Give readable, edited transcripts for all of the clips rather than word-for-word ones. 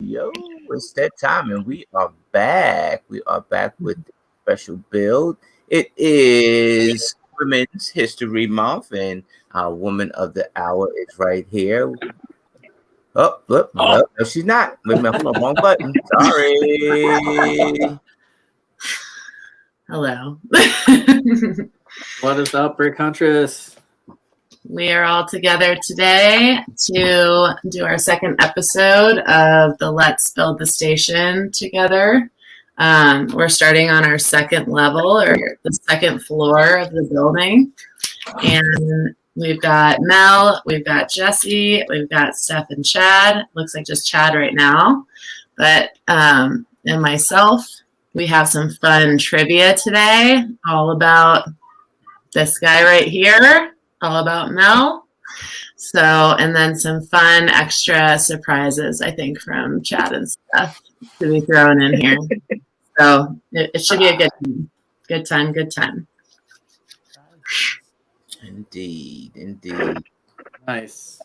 Yo, it's that time, and we are back. We are back with a special build. It is Women's History Month, and our woman of the hour is right here. Oh, look, no, she's not. Wait a minute, hold on, wrong button. Sorry. Hello. What is up, BrickHuntress? We are all together today to do our second episode of the Let's Build the Station together. We're starting on our second level, or the second floor of the building. And we've got Mel, we've got Jesse, we've got Steph and Chad. Looks like just Chad right now. But, and myself, we have some fun trivia today, all about this guy right here. All about Mel. So, and then some fun extra surprises, I think, from Chad and stuff to be thrown in here. So it should be a good time. Indeed. Nice.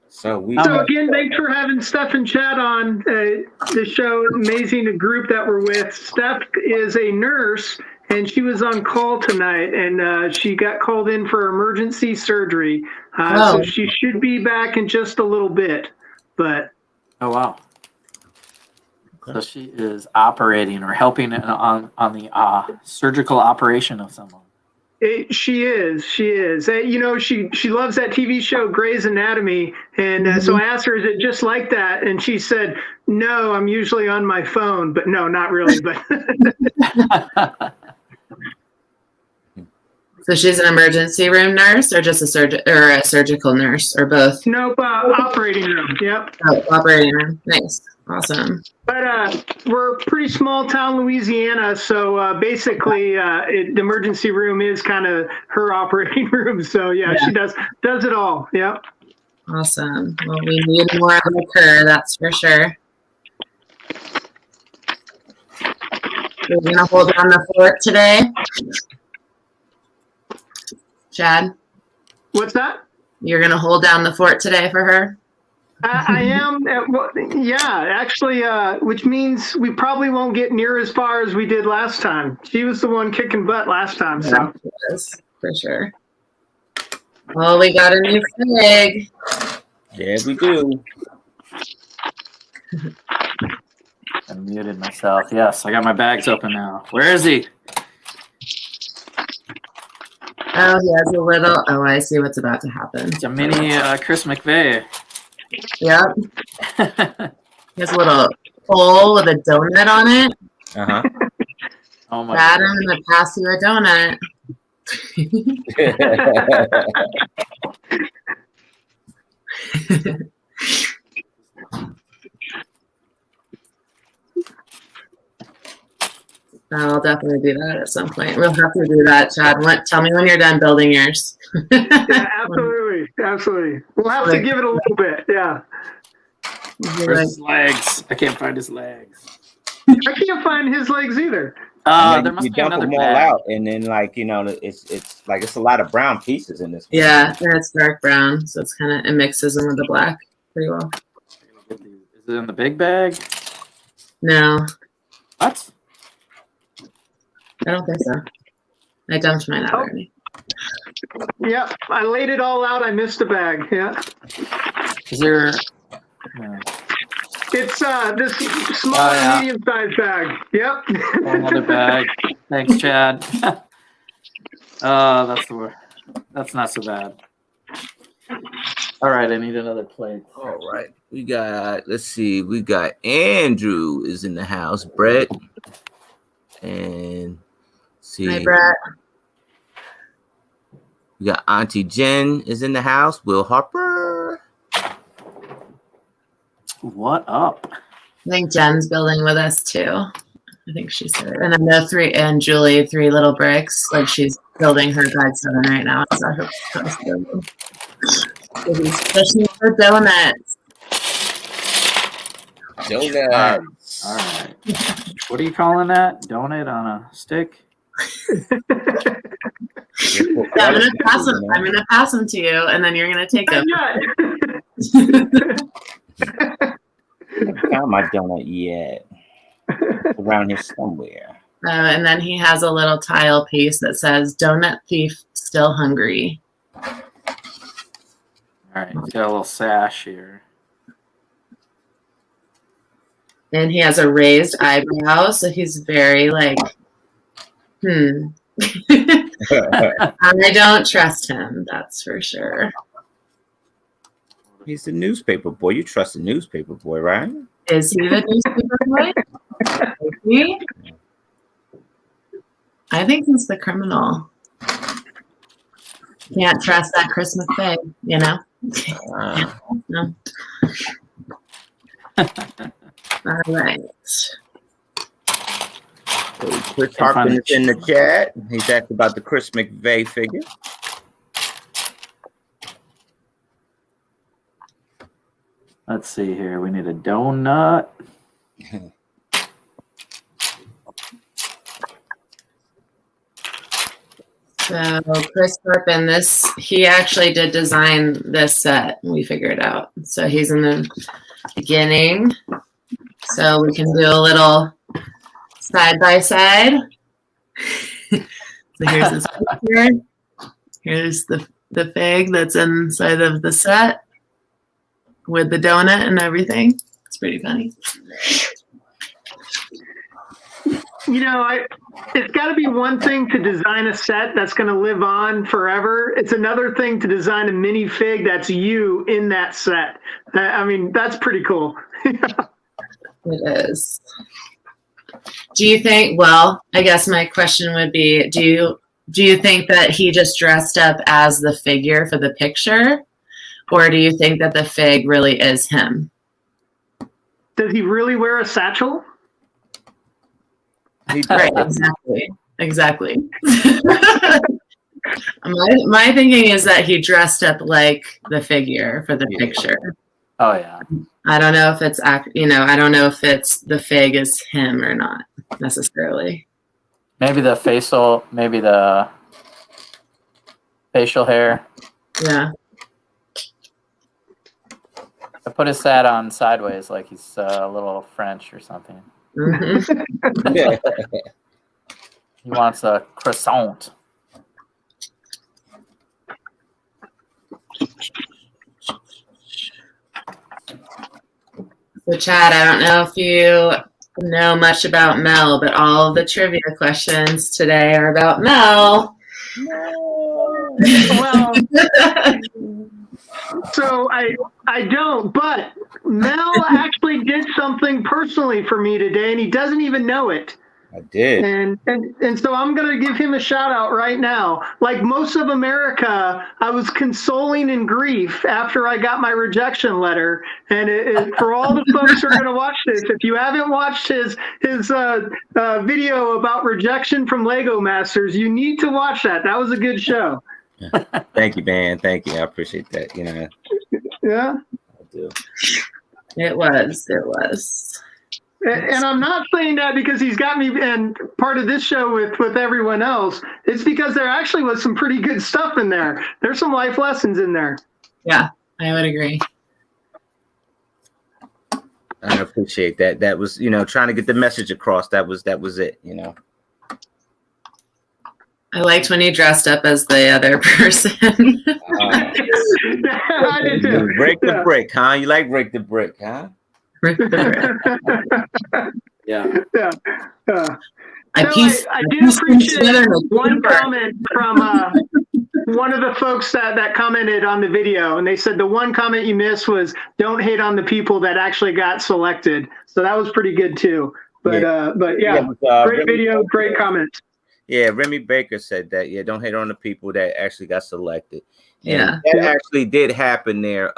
So again, thanks for having Steph and Chad on the show. Amazing group that we're with. Steph is a nurse, and she was on call tonight, and she got called in for emergency surgery. So she should be back in just a little bit. But oh wow! So she is operating or helping on the surgical operation of someone. She is. You know, she loves that TV show Grey's Anatomy, and so I asked her, "Is it just like that?" And she said, "No, I'm usually on my phone, but no, not really." But So she's an ememergency room nurse, or just a surgical nurse, or both? Nope, operating room. Yep. Oh, operating room. Nice. Awesome. But we're a pretty small town, Louisiana, so basically the emergency room is kind of her operating room. So yeah, she does it all. Yep. Awesome. Well, we need more like her, that's for sure. We're going to hold down the fort today. Chad? What's that? You're going to hold down the fort today for her? I am. Actually, which means we probably won't get near as far as we did last time. She was the one kicking butt last time. So. Yes, for sure. Well, we got a new flag. yeah, we do. I muted myself. Yes, I got my bags open now. Where is he? Oh, he has a little. Oh, I see what's about to happen. It's a mini Chris McVeigh. Yep. He has a little hole with a donut on it. Uh-huh. Oh my Dad, I'm going to pass you a donut. I'll definitely do that at some point. We'll have to do that, Chad. Tell me when you're done building yours. Yeah, absolutely. We'll have to give it a little bit. Yeah. Where's his legs? I can't find his legs. I can't find his legs either. There must you be dump another them all bag. out, and then it's a lot of brown pieces in this. Yeah, and it's dark brown, so it's it mixes in with the black pretty well. Is it in the big bag? No, What? I don't think so. I dumped mine out already. Yep, I laid it all out. I missed a bag. Yeah. Is there? It's this small and medium-sized bag. Yep. Another bag. Thanks, Chad. That's not so bad. All right, I need another plate. All right, we got Andrew is in the house, Brett, and Hi, Brett. We got Auntie Jen is in the house. Will Harper. What up? I think Jen's building with us too. I think she said it. And then the three, and Julie, 3 little bricks. Like she's building her guide 7 right now. I saw her post building. So he's pushing for donuts. Donuts. All right. What are you calling that? Donut on a stick? Yeah, I'm gonna pass them to you, and then you're gonna take them. I found my donut yet. It's around here somewhere. And then he has a little tile piece that says "Donut Thief Still Hungry." All right, he's got a little sash here. And he has a raised eyebrow, so he's very like, I don't trust him, that's for sure. He's the newspaper boy. You trust the newspaper boy, right? Is he the newspaper boy? Is he? I think he's the criminal. Can't trust that Chris McVeigh, you know? No. All right. So Chris Harpin is in the chat. He's asked about the Chris McVeigh figure. Let's see here. We need a donut. So Chris Harpin, he actually did design this set. We figured out. So he's in the beginning. So we can do a little side by side. So here's this picture. Here's the fig that's inside of the set with the donut and everything. It's pretty funny. You know, it's got to be one thing to design a set that's going to live on forever. It's another thing to design a mini fig that's you in that set. I mean, that's pretty cool. It is. Do you think, well, I guess my question would be, do you think that he just dressed up as the figure for the picture? Or do you think that the fig really is him? Does he really wear a satchel? Right, exactly. My thinking is that he dressed up like the figure for the picture. Oh yeah. I don't know if it's I don't know if it's the fig is him or not necessarily. Maybe the facial hair. Yeah. I put his hat on sideways like he's a little French or something. Mm-hmm. He wants a croissant. So Chad, I don't know if you know much about Mel, but all of the trivia questions today are about Mel. No. Well, so I don't, but Mel actually did something personally for me today, and he doesn't even know it. I did. And so I'm going to give him a shout out right now. Like most of America, I was consoling in grief after I got my rejection letter. And for all the folks who are going to watch this, if you haven't watched his video about rejection from Lego Masters, you need to watch that. That was a good show. Thank you, man. Thank you. I appreciate that. You know. Yeah. I do. It was. And I'm not saying that because he's got me and part of this show with everyone else. It's because there actually was some pretty good stuff in there. There's some life lessons in there. Yeah, I would agree. I appreciate that. That was, trying to get the message across. That was it, I liked when he dressed up as the other person. I did too. Break the brick, huh? You like break the brick, huh? Yeah. I do appreciate one comment from one of the folks that commented on the video, and they said the one comment you missed was don't hate on the people that actually got selected. So that was pretty good too. But great video, great comment. Yeah, Remy Baker said that. Yeah, don't hate on the people that actually got selected. And Yeah. that actually did happen there,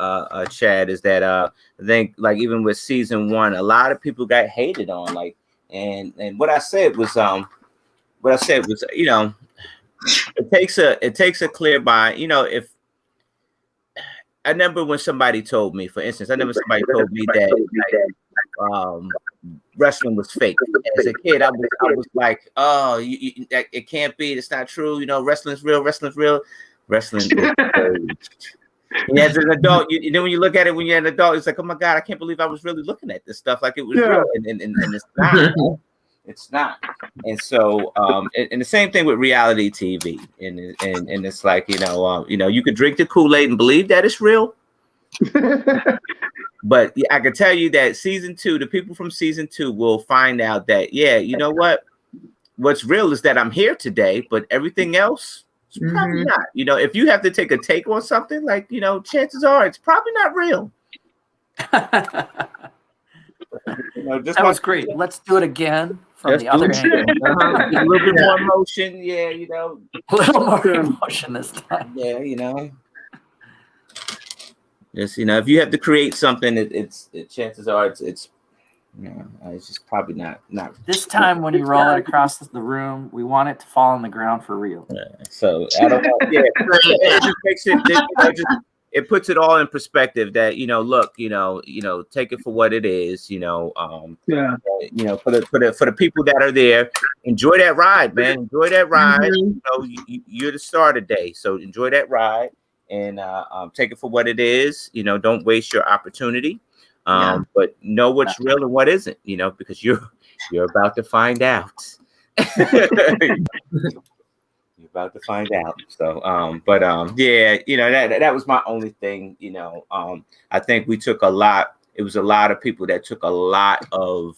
Chad, is that I think like even with season 1, a lot of people got hated on, like, and what I said was you know, it takes a clear mind. You know, if I remember when somebody told me, for instance, I remember somebody told me that um wrestling was fake. As a kid, I was like, oh, it can't be, it's not true, you know, wrestling's real, wrestling is fake. And as an adult, you know, when you look at it when you're an adult, it's like, oh my God, I can't believe I was really looking at this stuff like it was real. And it's not. It's not. And so and the same thing with reality TV. And it's like, you know, you could drink the Kool-Aid and believe that it's real. But I can tell you that season 2, the people from season 2 will find out that, yeah, you know what's real is that I'm here today, but everything else, it's probably not. You know, if you have to take a take on something, like, you know, chances are it's probably not real. You know, just that was great. Let's do it again from the other angle. A little bit more emotion, yeah, you know. A little more emotion this time. Yeah, you know. Just, you know, if you have to create something, chances are it's you know, it's just probably not. This time when you roll it across the room, we want it to fall on the ground for real. So I don't know. Yeah, it just makes it. It puts it all in perspective that, you know, look, you know, take it for what it is. You know, you know, for the people that are there, enjoy that ride, man. Enjoy that ride. You know, you're the star today, so enjoy that ride and take it for what it is. You know, don't waste your opportunity. But know what's real and what isn't, you know, because you're about to find out. You're about to find out. So, yeah, you know, that was my only thing, you know. I think we took it was a lot of people that took a lot of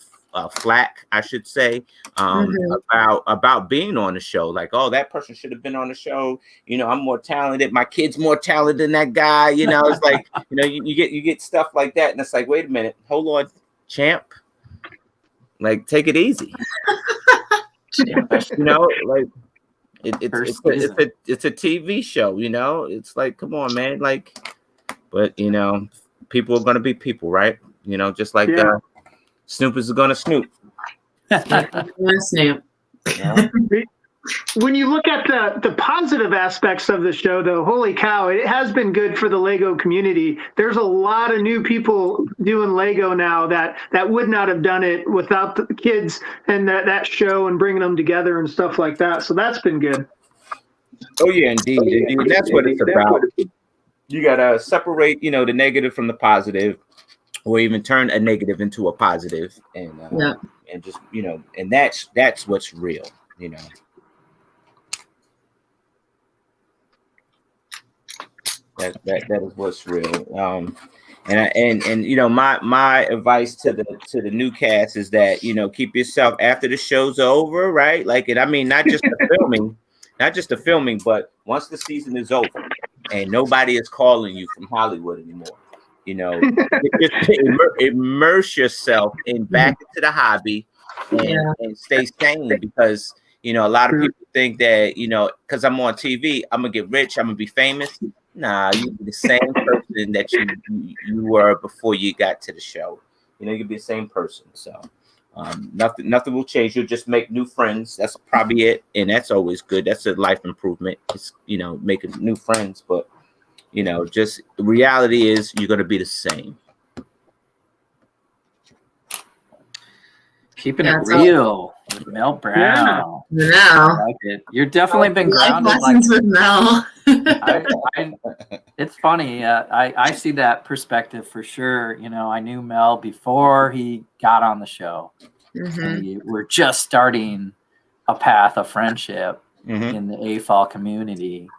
flack, I should say, about being on the show. Like, oh, that person should have been on the show. You know, I'm more talented. My kid's more talented than that guy. You know, it's like, you know, you get stuff like that, and it's like, wait a minute, hold on, champ. Like, take it easy. You know, like it's a TV show. You know, it's like, come on, man. Like, but you know, people are gonna be people, right? You know, just like Snoopers are gonna snoop. Snoop. Yeah. When you look at the positive aspects of the show, though, holy cow, it has been good for the Lego community. There's a lot of new people doing Lego now that would not have done it without the kids and that show and bringing them together and stuff like that. So that's been good. Oh yeah, indeed. That's what it's about. You gotta separate, you know, the negative from the positive, or even turn a negative into a positive, and just, you know, and that's what's real, you know. That is what's real. And you know, my advice to the new cast is that, you know, keep yourself after the show's over, right? Like, and I mean, not just the filming, but once the season is over and nobody is calling you from Hollywood anymore, you know, just immerse yourself back into the hobby and stay sane, because, you know, a lot of people think that, you know, because I'm on TV, I'm gonna get rich, I'm gonna be famous. Nah, you be the same person that you were before you got to the show. You know, you can be the same person. So nothing will change. You'll just make new friends. That's probably it, and that's always good. That's a life improvement. It's, you know, making new friends, but, you know, just the reality is you're gonna be the same. Keeping it real with Mel Brown. Yeah. I like it. You've definitely been grounded. Lessons with Mel. It's funny. I see that perspective for sure. You know, I knew Mel before he got on the show. And we're just starting a path of friendship in the AFOL community.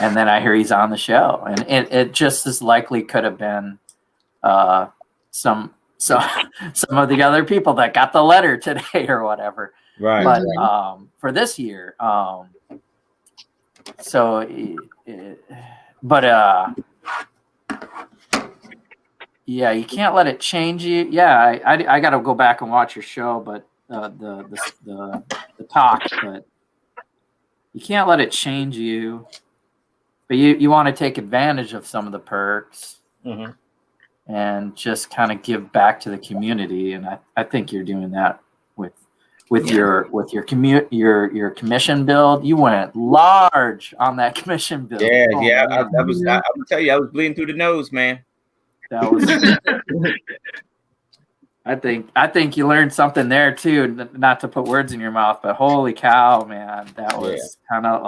And then I hear he's on the show. And it just as likely could have been some of the other people that got the letter today or whatever. Right. But for this year, yeah, you can't let it change you. Yeah, I got to go back and watch your show, but the talk, but you can't let it change you. But you want to take advantage of some of the perks Mm-hmm. and just kind of give back to the community. And I think you're doing that with your commission build. You went large on that commission build. Yeah, Oh, yeah. man. I'm gonna tell you, I was bleeding through the nose, man. That was. I think you learned something there too. Not to put words in your mouth, but holy cow, man, that was kind of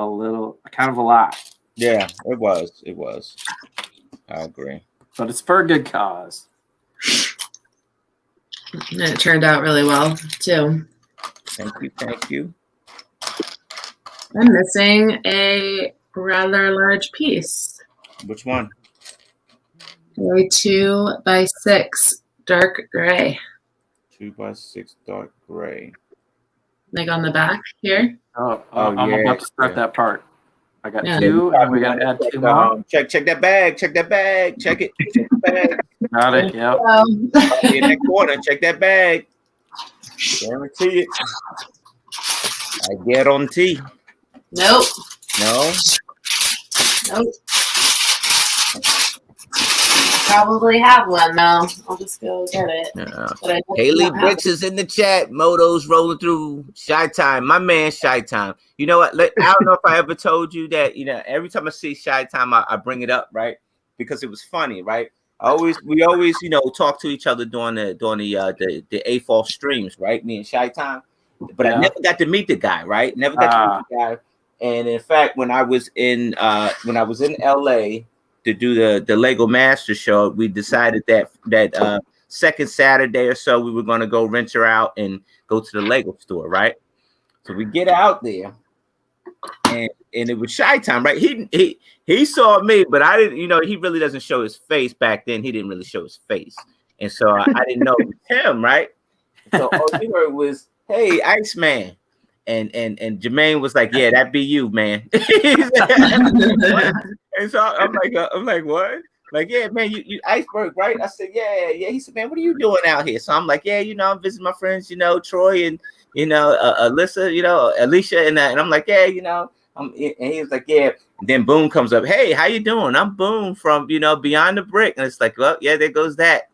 a lot. Yeah, it was. It was. I agree. But it's for a good cause. And it turned out really well too. Thank you. Thank you. I'm missing a rather large piece. Which one? A 2x6 dark gray. 2x6 dark gray. Like on the back here. I'm about to start that part. I got Yeah. 2, and we got to add 2 more. Check that bag. Check that bag. Check it. Check the bag. Got it. Yep. In that corner. Check that bag. Guarantee it. I get on T. Nope. No. Nope. Probably have one though. I'll just go get it. Yeah. Haley Bricks is in the chat. Moto's rolling through. Shy Time, my man. Shy Time. You know what? I don't know if I ever told you that. You know, every time I see Shy Time, I bring it up, right? Because it was funny, right? We always, you know, talk to each other during the AFOL streams, right? Me and Shy Time. But I never got to meet the guy, right? Never got to meet the guy. And in fact, when I was in LA to do the Lego Master Show, we decided that second Saturday or so we were going to go venture out and go to the Lego store, right? So we get out there, and it was Shy Time, right? He saw me, but I didn't. You know, he really doesn't show his face back then. He didn't really show his face, and so I didn't know it was him, right? So all he heard was, "Hey, Iceman." And Jermaine was like, "Yeah, that be you, man." And so I'm like, what? Like, yeah, man, you Iceberg, right? I said, yeah. He said, man, what are you doing out here? So I'm like, yeah, you know, I'm visiting my friends, you know, Troy and you know, Alyssa, you know, Alicia, and I'm like, yeah, you know, and he was like, yeah. And then Boone comes up, hey, how you doing? I'm Boone from, you know, Beyond the Brick, and it's like, well, yeah, there goes that.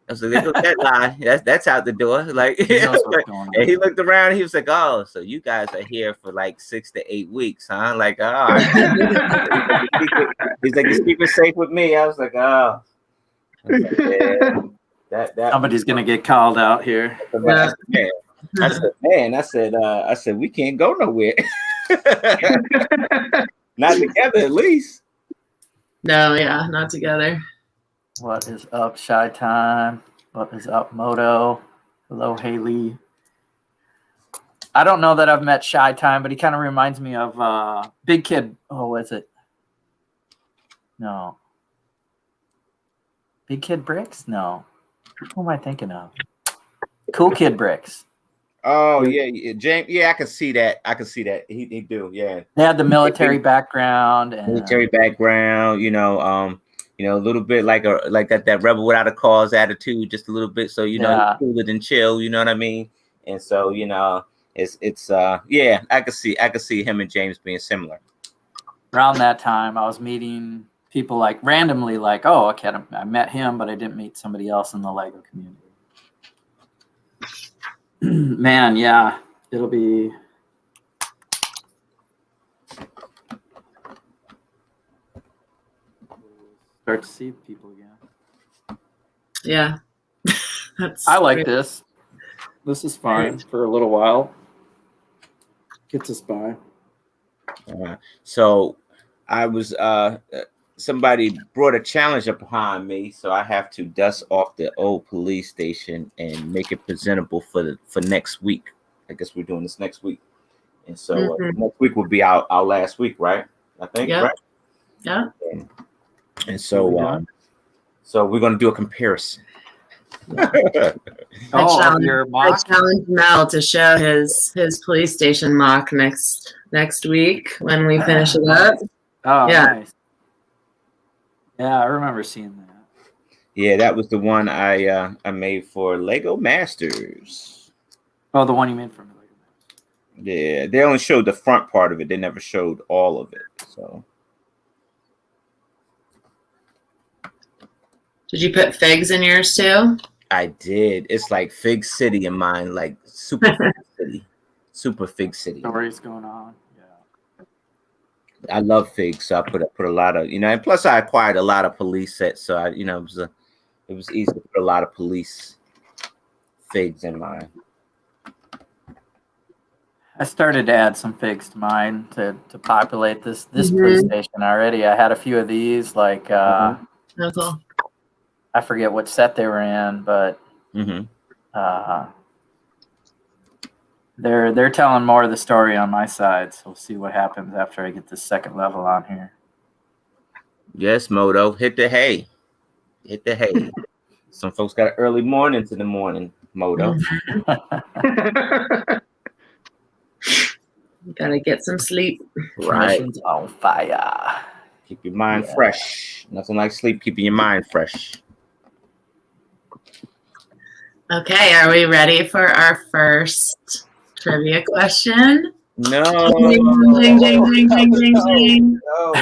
I was like, there goes that lie. That's out the door. Like, and he looked around. He was like, "Oh, so you guys are here for like 6 to 8 weeks, huh?" Like, oh. He's like, "The secret's safe with me." I was like, "Oh." Was like, yeah, that somebody's gonna get called out here. I said, we can't go nowhere. Not together, at least. No, yeah, not together. What is up, Shy Time? What is up, Moto? Hello, Haley. I don't know that I've met Shy Time, but he kind of reminds me of Big Kid. Oh, what is it? No. Big Kid Bricks? No. Who am I thinking of? Cool Kid Bricks. Oh, yeah, James. Yeah, I can see that. He do. Yeah. They had the military background. Military background. You know, a little bit like that rebel without a cause attitude, just a little bit. So you know, cooler than chill. You know what I mean? And so you know, it's yeah. I could see him and James being similar. Around that time, I was meeting people like randomly, like, oh, okay, I met him, but I didn't meet somebody else in the Lego community. Man, yeah, it'll be. Start to see people again. Yeah. I like this. This is fine for a little while. Gets us by. So I was somebody brought a challenge upon me, so I have to dust off the old police station and make it presentable for next week. I guess we're doing this next week. And so next week will be our last week, right? I think, right? Yeah. And so, so we're going to do a comparison. I challenge Mel to show his police station mock next week when we finish it up. Oh, yeah. Nice. Yeah, I remember seeing that. Yeah, that was the one I made for Lego Masters. Oh, the one you made for Lego Masters. Yeah, they only showed the front part of it. They never showed all of it. So. Did you put figs in yours too? I did. It's like Fig City in mine, like super Fig City. Super Fig City. Stories going on. Yeah. I love figs, so I put a lot of, and plus I acquired a lot of police sets, so it was easy to put a lot of police figs in mine. I started to add some figs to mine to populate this police station already. I had a few of these, like Oh, cool. I forget what set they were in, but they're telling more of the story on my side. So we'll see what happens after I get this second level on here. Yes, Moto, hit the hay. Hit the hay. Some folks got an early morning to the morning, Moto. You gotta get some sleep. Right. Mission's on fire. Keep your mind fresh. Nothing like sleep keeping your mind fresh. Okay, are we ready for our first trivia question? No. Ding, ding, ding, ding, ding, ding. No.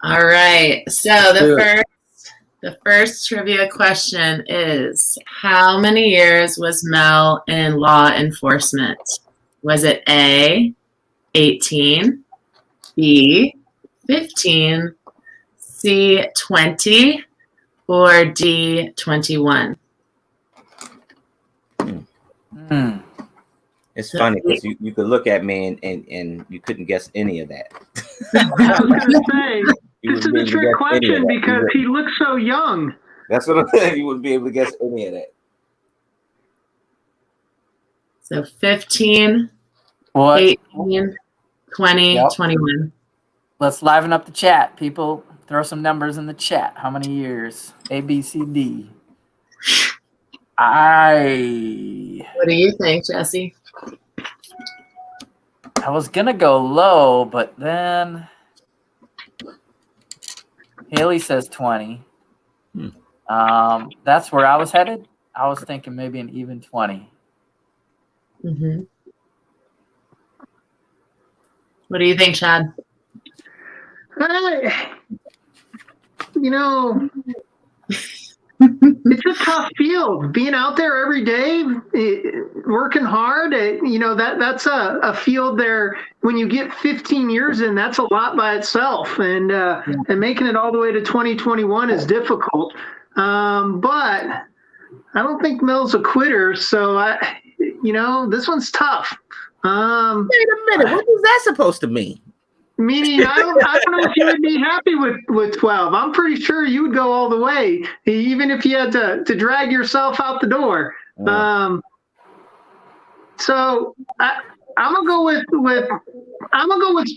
All right. So the first trivia question is, how many years was Mel in law enforcement? Was it A, 18, B, 15, C, 20, or D, 21? It's funny because you could look at me and you couldn't guess any of that. I was going to say, this is a trick question because he looks so young. That's what I'm saying. You wouldn't be able to guess any of that. So 15, What? 18, 20, 21. Let's liven up the chat, people. Throw some numbers in the chat. How many years? A, B, C, D. What do you think, Jesse? I was gonna go low, but then Haley says 20. That's where I was headed. I was thinking maybe an even 20. Mm-hmm. What do you think, Chad? It's a tough field. Being out there every day, working hard, that's a field there. When you get 15 years in, that's a lot by itself. And making it all the way to 2021 is difficult. But I don't think Mel's a quitter. So, this one's tough. Wait a minute. What is that supposed to mean? Meaning, I don't know if you would be happy with 12. I'm pretty sure you would go all the way, even if you had to drag yourself out the door. So I'm gonna go with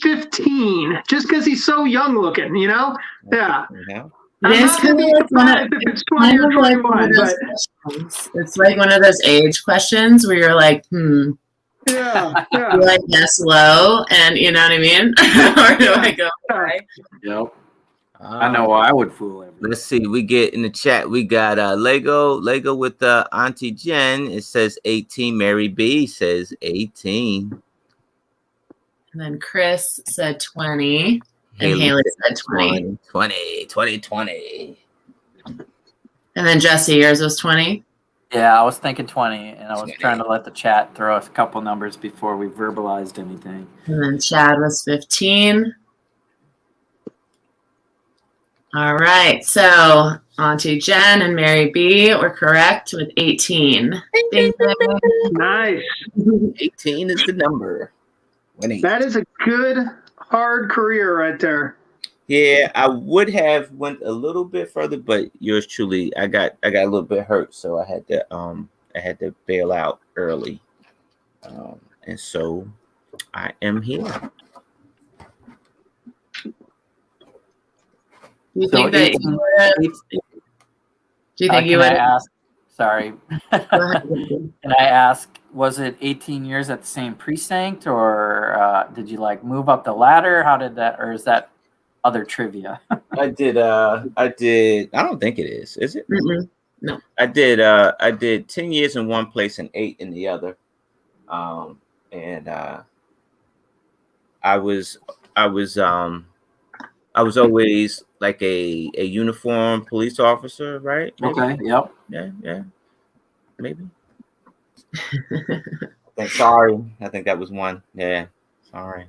15, just because he's so young looking. Yeah. I'm not gonna be surprised if it's 20 or 21. But it's like one of those age questions where you're like, Yeah. Do I guess low, and you know what I mean? Or do I go high? Yep. I know why I would fool everyone. Let's see. We get in the chat. We got Lego with Auntie Jen. It says 18. Mary B says 18. And then Chris said 20. And Haley said 20. 20. And then Jesse, yours was 20. Yeah, I was thinking 20, and I was trying to let the chat throw us a couple numbers before we verbalized anything. And then Chad was 15. All right, so Auntie Jen and Mary B were correct with 18. Ding, ding. Nice. 18 is the number. Winning. That is a good, hard career right there. Yeah, I would have went a little bit further, but yours truly, I got a little bit hurt, so I had to bail out early, and so I am here. Do you think that you would ask? Sorry. Can I ask? Was it 18 years at the same precinct, or did you move up the ladder? How did that, or is that other trivia? I did. I don't think it is. Is it? No. I did 10 years in one place and 8 in the other. And I was I was always like a uniformed police officer, right? Maybe. Okay. Yep. Yeah, maybe. Sorry, I think that was one. Yeah, sorry.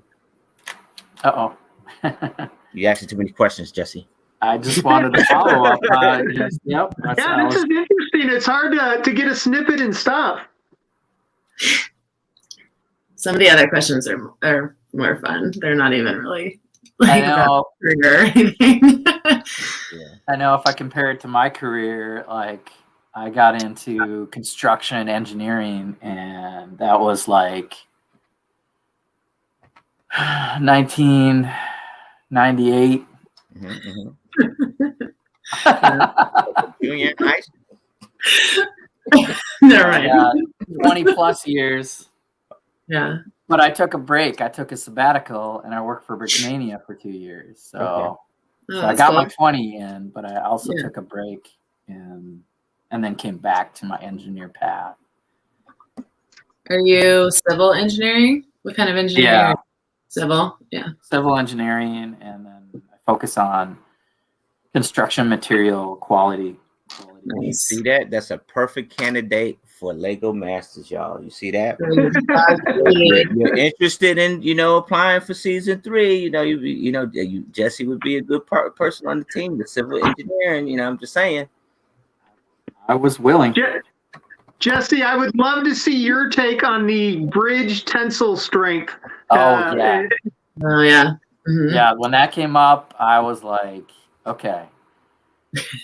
Uh-oh. You asking too many questions, Jesse. I just wanted to follow up. Yep. Yeah, this is interesting. It's hard to get a snippet and stuff. Some of the other questions are more fun. They're not even really I know. career or anything. I know if I compare it to my career, like I got into construction and engineering, and that was like 1998. Junior high school. Never mind. 20 plus years. Yeah. But I took a break. I took a sabbatical, and I worked for Brickmania for 2 years. So, so I got my 20 in, but I also took a break and then came back to my engineer path. Are you civil engineering? What kind of engineering? Yeah. Civil? Yeah. Civil engineering, and then I focus on construction material quality. Nice. See that? That's a perfect candidate for Lego Masters, y'all. You see that? You're interested in, applying for season 3. Jesse would be a good person on the team, the civil engineering. I'm just saying. I was willing. Jesse, I would love to see your take on the bridge tensile strength. Oh yeah. Oh yeah. Mm-hmm. Yeah. When that came up, I was like, okay.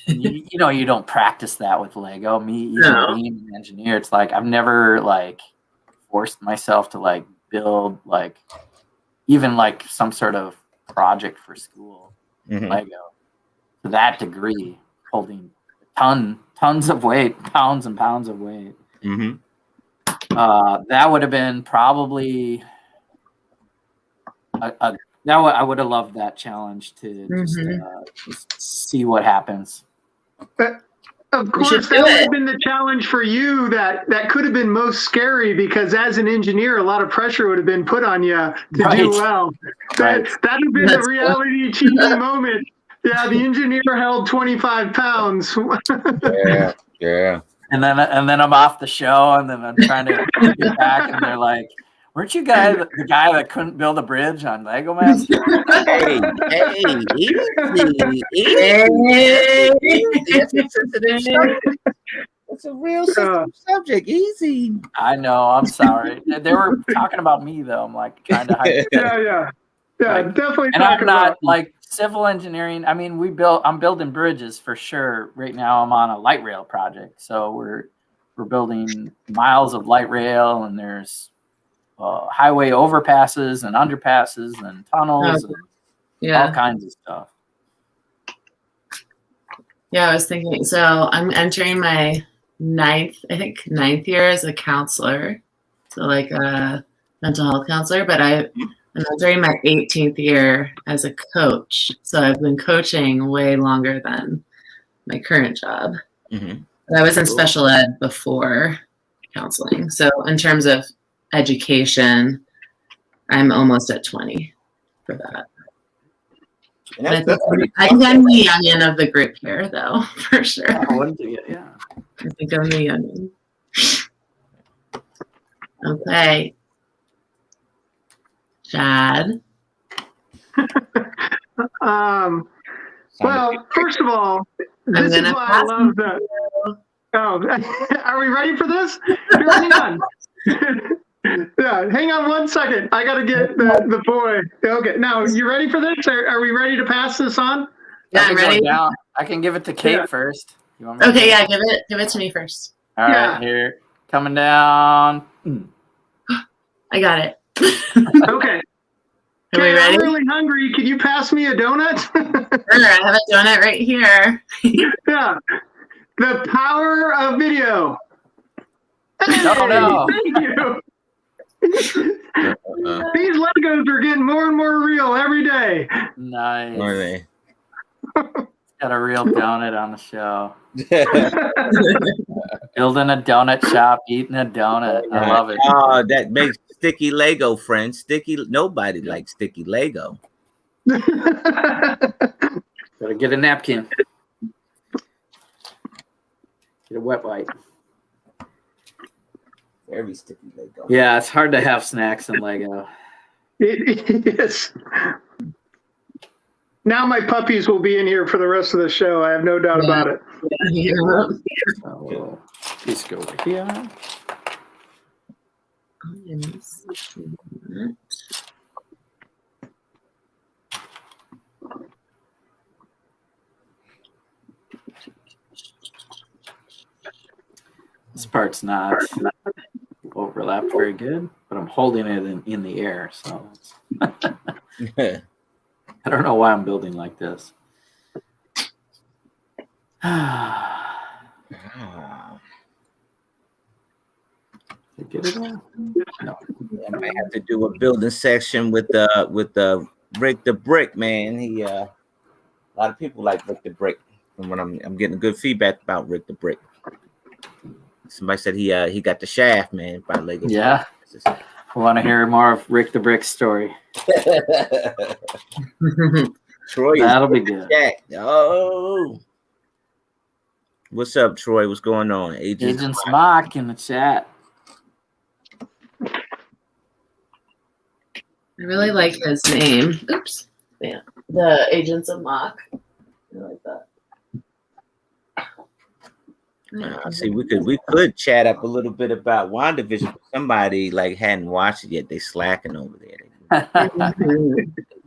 you don't practice that with Lego. Me, even being an engineer, it's like I've never like forced myself to like build like even like some sort of project for school Lego to that degree, holding tons of weight, pounds and pounds of weight. That would have been probably I would have loved that challenge to just see what happens. Of course, that would have been the challenge for you. That could have been most scary because as an engineer, a lot of pressure would have been put on you to do well. That would have been the reality TV moment. Yeah, the engineer held 25 pounds. Yeah. And then I'm off the show, and then I'm trying to get back, and they're like, "Weren't you the guy that couldn't build a bridge on Lego Master?" Hey, easy. That's a sensitive subject. It's a real sensitive subject. Easy. I know. I'm sorry. They were talking about me though. I'm like trying to hide. Yeah, definitely. And I'm not like civil engineering. I mean, I'm building bridges for sure. Right now, I'm on a light rail project, so we're building miles of light rail, and there's highway overpasses and underpasses and tunnels and all kinds of stuff. Yeah, I was thinking. So I'm entering my ninth year as a counselor, so like a mental health counselor. But I'm entering my 18th year as a coach. So I've been coaching way longer than my current job. But I was in special ed before counseling. So in terms of education, I'm almost at 20 for that. I think I'm the youngin of the group here, though, for sure. Yeah. I think I'm the youngin. Okay. Chad. Well, first of all, this is why I love that. Oh, are we ready for this? Hang on. Yeah, hang on 1 second. I got to get the boy. Okay, now you ready for this? Are we ready to pass this on? Yeah, I'm ready. I can give it to Kate first. You want me okay, yeah, give it to me first. All right, here, coming down. I got it. Okay. Are we ready? I'm really hungry. Could you pass me a donut? Sure, I have a donut right here. Yeah. The power of video. Hey, no. Thank you. These Legos are getting more and more real every day. Nice. Are they? Got a real donut on the show. Building a donut shop, eating a donut. I love it. Oh, that makes sticky Lego, friends. Nobody likes sticky Lego. Gotta get a napkin. Get a wet wipe. Very sticky Lego. Yeah, it's hard to have snacks in Lego. It is. Now my puppies will be in here for the rest of the show. I have no doubt about it. Yeah. So we'll just go over here. This part's not overlapped very good, but I'm holding it in the air, so I don't know why I'm building like this. Get it all? No. I might have to do a building section with the Rick the Brick, man. He a lot of people like Rick the Brick, and when I'm getting good feedback about Rick the Brick. Somebody said he got the shaft, man, by Lego. Yeah. I want to hear more of Rick the Brick's story. Troy, that'll be good. Oh, what's up, Troy? What's going on? Agents Mock in the chat. I really like his name. Oops. Yeah. The Agents of Mock. I like that. See, we could chat up a little bit about WandaVision. Somebody like hadn't watched it yet. They slacking over there.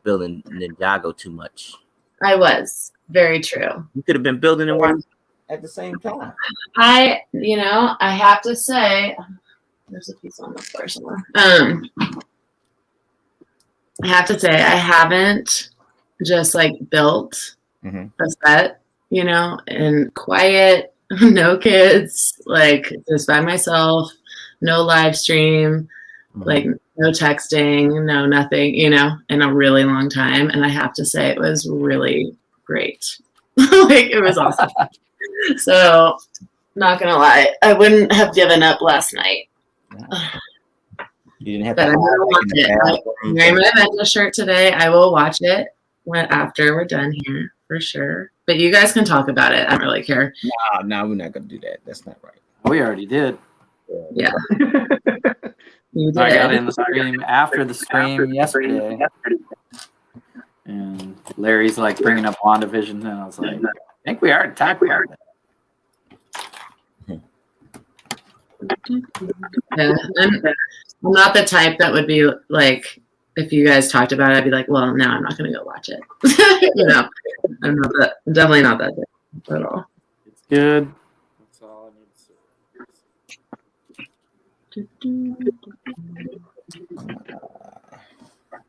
Building Ninjago too much. I was. Very true. You could have been building and watching at the same time. I have to say, there's a piece on the floor somewhere. I have to say, I haven't just like built a set, and quiet, no kids, like just by myself, no live stream, like no texting, no nothing, in a really long time. And I have to say, it was really great. Like it was awesome. So, not gonna lie, I wouldn't have given up last night. You didn't have but to. I'm gonna watch it. I'm wearing my Avengers shirt today. I will watch it after we're done here for sure. But you guys can talk about it. I don't really care. No, we're not gonna do that. That's not right. We already did. Yeah. You did. I got in the stream after the stream yesterday, and Larry's like bringing up WandaVision, and I was like, I think we already talked about it. Yeah. I'm not the type that would be like, if you guys talked about it, I'd be like, well, no, I'm not going to go watch it. I'm definitely not that type at all. It's good. That's all I need to say.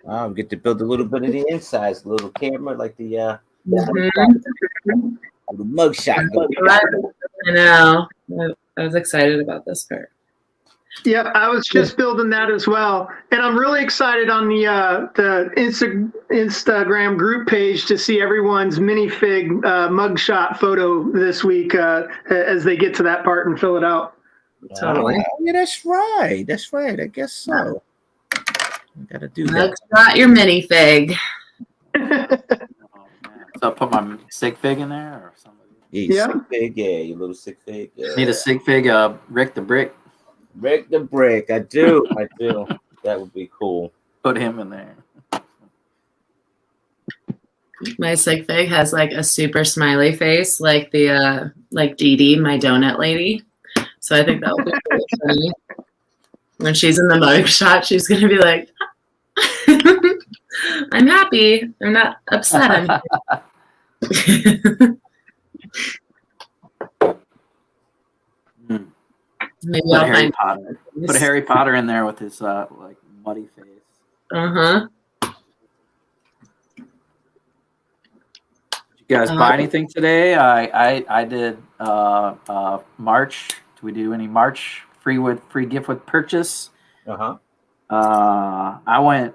I'll get to build a little bit of the insides, a little camera, like the mugshot. I know. I was excited about this part. Yeah, I was just building that as well, and I'm really excited on the Instagram group page to see everyone's minifig mugshot photo this week as they get to that part and fill it out. Totally. Yeah, that's right. That's right. I guess so. I gotta do that. Mugshot your minifig. So I'll put my sig fig in there or something. Yeah, sig fig, your little sig fig. Yeah. Need a sig fig, Rick the Brick. Rick the Brick, I do. That would be cool. Put him in there. My sig fig has like a super smiley face, like the like Dee Dee, my donut lady. So I think that would be really funny. When she's in the mug shot, she's gonna be like, "I'm happy. I'm not upset. I'm happy." Maybe Put I'll Harry find Potter. Put Harry Potter in there with his like muddy face. Uh-huh. Did you guys buy anything today? I did March. Do we do any March free gift with purchase? I went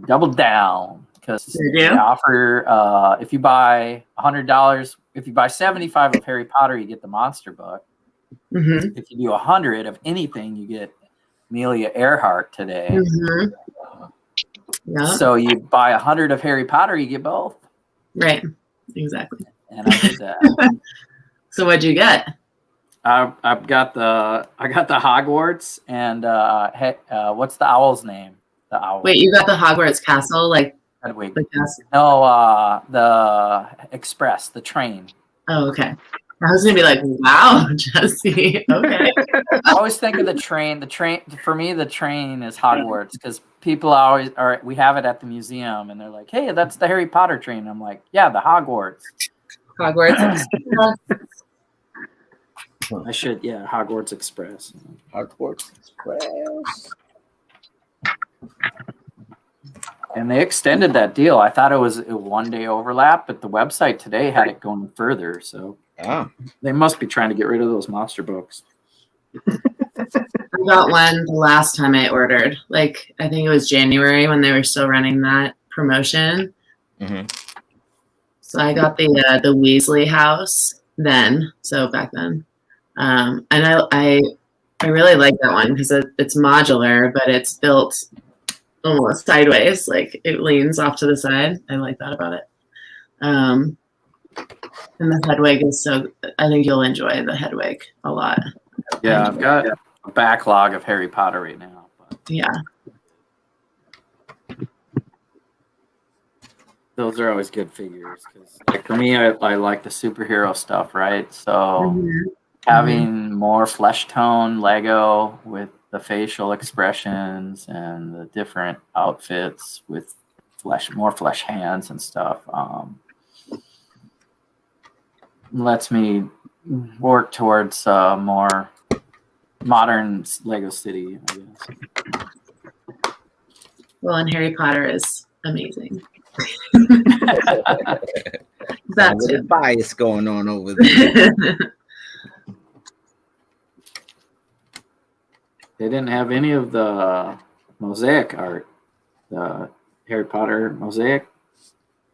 double down because they offer if you buy $100, if you buy 75 of Harry Potter, you get the monster book. Mm-hmm. If you do 100 of anything, you get Amelia Earhart today. Mm-hmm. Yeah. So you buy 100 of Harry Potter, you get both. Right. Exactly. And I did that. So what'd you get? I've got the Hogwarts and what's the owl's name? The owl. Wait, you got the Hogwarts castle, like Hedwig. the castle? No, the express, the train. Oh, okay. I was gonna be like, wow, Jesse. Okay. I always think of the train. The train for me, the train is Hogwarts because people always are. We have it at the museum, and they're like, "Hey, that's the Harry Potter train." I'm like, "Yeah, the Hogwarts." Hogwarts. I should, yeah, Hogwarts Express. Hogwarts Express. And they extended that deal. I thought it was a 1 day overlap, but the website today had it going further. So they must be trying to get rid of those monster books. I got one the last time I ordered. Like, I think it was January when they were still running that promotion. Mm-hmm. So I got the Weasley house then. So back then. And I really like that one because it's modular, but it's built almost sideways. Like it leans off to the side. I like that about it. And the Hedwig is so, I think you'll enjoy the Hedwig a lot. Yeah, I've got a backlog of Harry Potter right now. But yeah. Those are always good figures. Because like for me, I like the superhero stuff, right? So having more flesh tone Lego with the facial expressions and the different outfits with more flesh hands and stuff lets me work towards more modern Lego City, I guess. Well, and Harry Potter is amazing. That's a bias going on over there. They didn't have any of the mosaic art, the Harry Potter mosaic.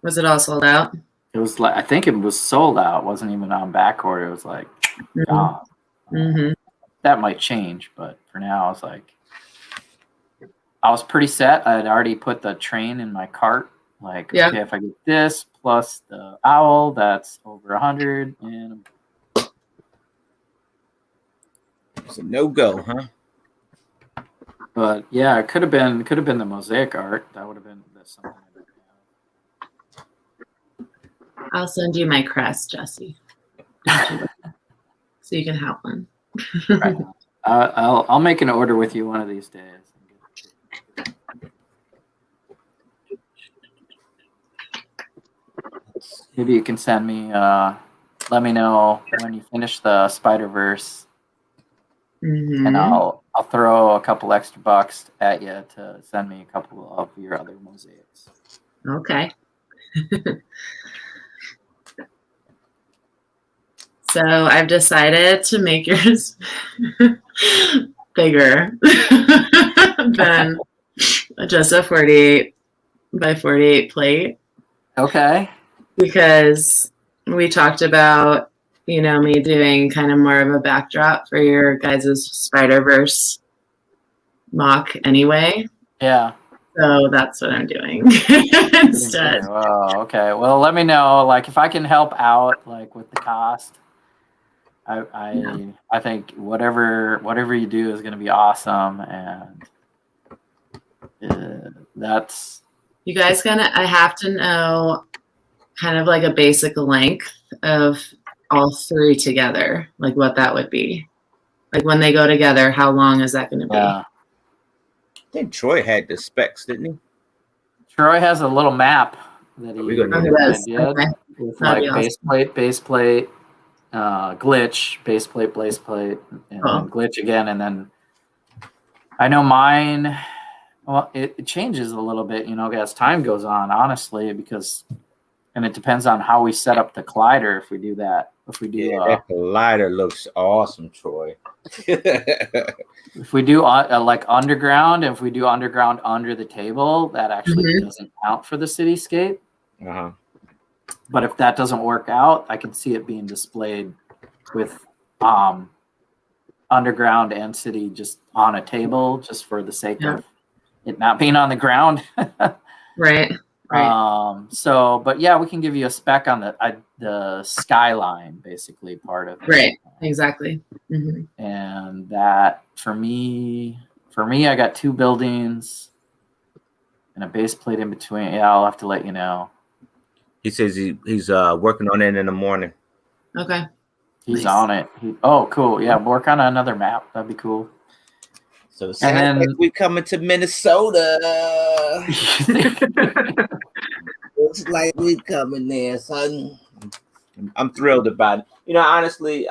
Was it all sold out? It was like, I think it was sold out. It wasn't even on back order. It was like, gone. That might change, but for now, I was like, I was pretty set. I had already put the train in my cart. Like, okay, if I get this plus the owl, that's over 100. And it's a no-go, huh? But yeah, it could have been the mosaic art. That would have been something. I'll send you my crest, Jesse, so you can have one. Right. I'll make an order with you one of these days. Maybe you can send me. Let me know when you finish the Spider-Verse, and I'll throw a couple extra bucks at you to send me a couple of your other mosaics. Okay. So I've decided to make yours bigger than just a 48 by 48 plate. Okay. Because we talked about, me doing kind of more of a backdrop for your guys' Spider-Verse mock anyway. Yeah. So that's what I'm doing instead. Oh, okay. Well, let me know, like, if I can help out, like, with the cost. I think whatever you do is going to be awesome, and that's. You guys I have to know kind of like a basic length of all three together, like what that would be. Like when they go together, how long is that going to be? I think Troy had the specs, didn't he? Troy has a little map that he did with like base plate, glitch, base plate, and then glitch again, and then I know mine. Well, it changes a little bit, as time goes on, honestly, and it depends on how we set up the collider. If we do that, that collider looks awesome, Troy. If we do like underground, if we do underground under the table, that actually doesn't count for the cityscape. But if that doesn't work out, I can see it being displayed with underground and city just on a table, just for the sake of it not being on the ground. Right. So, but yeah, we can give you a spec on the skyline, basically part of it. Right. Exactly. And that for me, I got 2 buildings and a base plate in between. Yeah, I'll have to let you know. He says he's working on it in the morning. Okay. He's on it. Oh, cool. Yeah, work on another map. That'd be cool. So it sounds like we coming to Minnesota. Looks like we coming there, son. I'm thrilled about it. You know, honestly,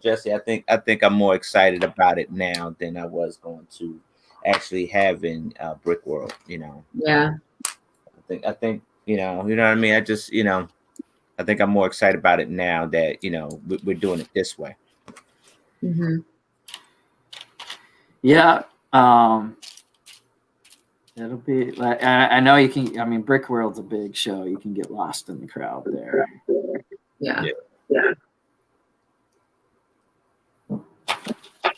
Jesse, I think I'm more excited about it now than I was going to actually having Brick World. You know. Yeah. I think you know what I mean. I just I think I'm more excited about it now that we're doing it this way. Yeah. It'll be like, I know you can. I mean, Brick World's a big show. You can get lost in the crowd there. Yeah.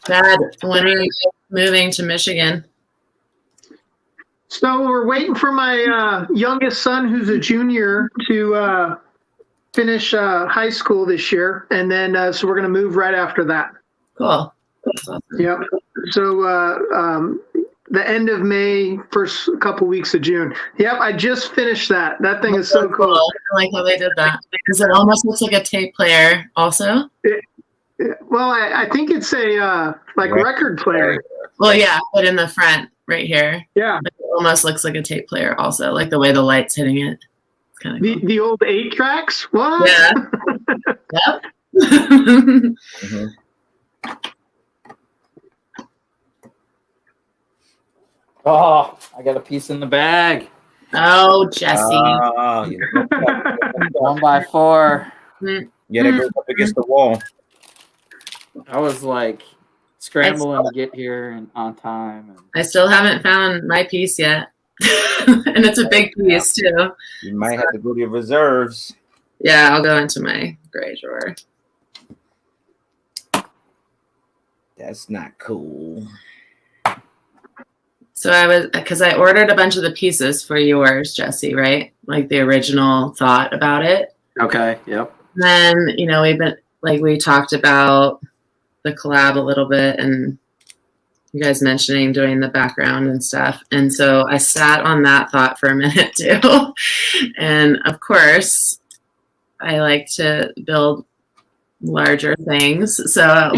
Dad, when are you moving to Michigan? So we're waiting for my youngest son, who's a junior, to finish high school this year, and then so we're going to move right after that. Cool. That's awesome. Yep. So the end of May, first couple weeks of June. Yep, I just finished that. That thing is so cool. I like how they did that because it almost looks like a tape player. Also. Well, I think it's a record player. Well, yeah, but in the front, right here. Yeah. It almost looks like a tape player. Also, like the way the light's hitting it. It's kind of cool. The old 8 tracks. What? Yeah. Yep. Oh, I got a piece in the bag. Oh, Jesse. 1x4. Yeah, that goes up against the wall. I was like scrambling to get here and on time. I still haven't found my piece yet. And it's a big piece too. You might have to go to your reserves. Yeah, I'll go into my gray drawer. That's not cool. So because I ordered a bunch of the pieces for yours, Jesse, right? Like the original thought about it. Okay. Yep. Then, we talked about the collab a little bit and you guys mentioning doing the background and stuff. And so I sat on that thought for a minute too. And of course, I like to build larger things. So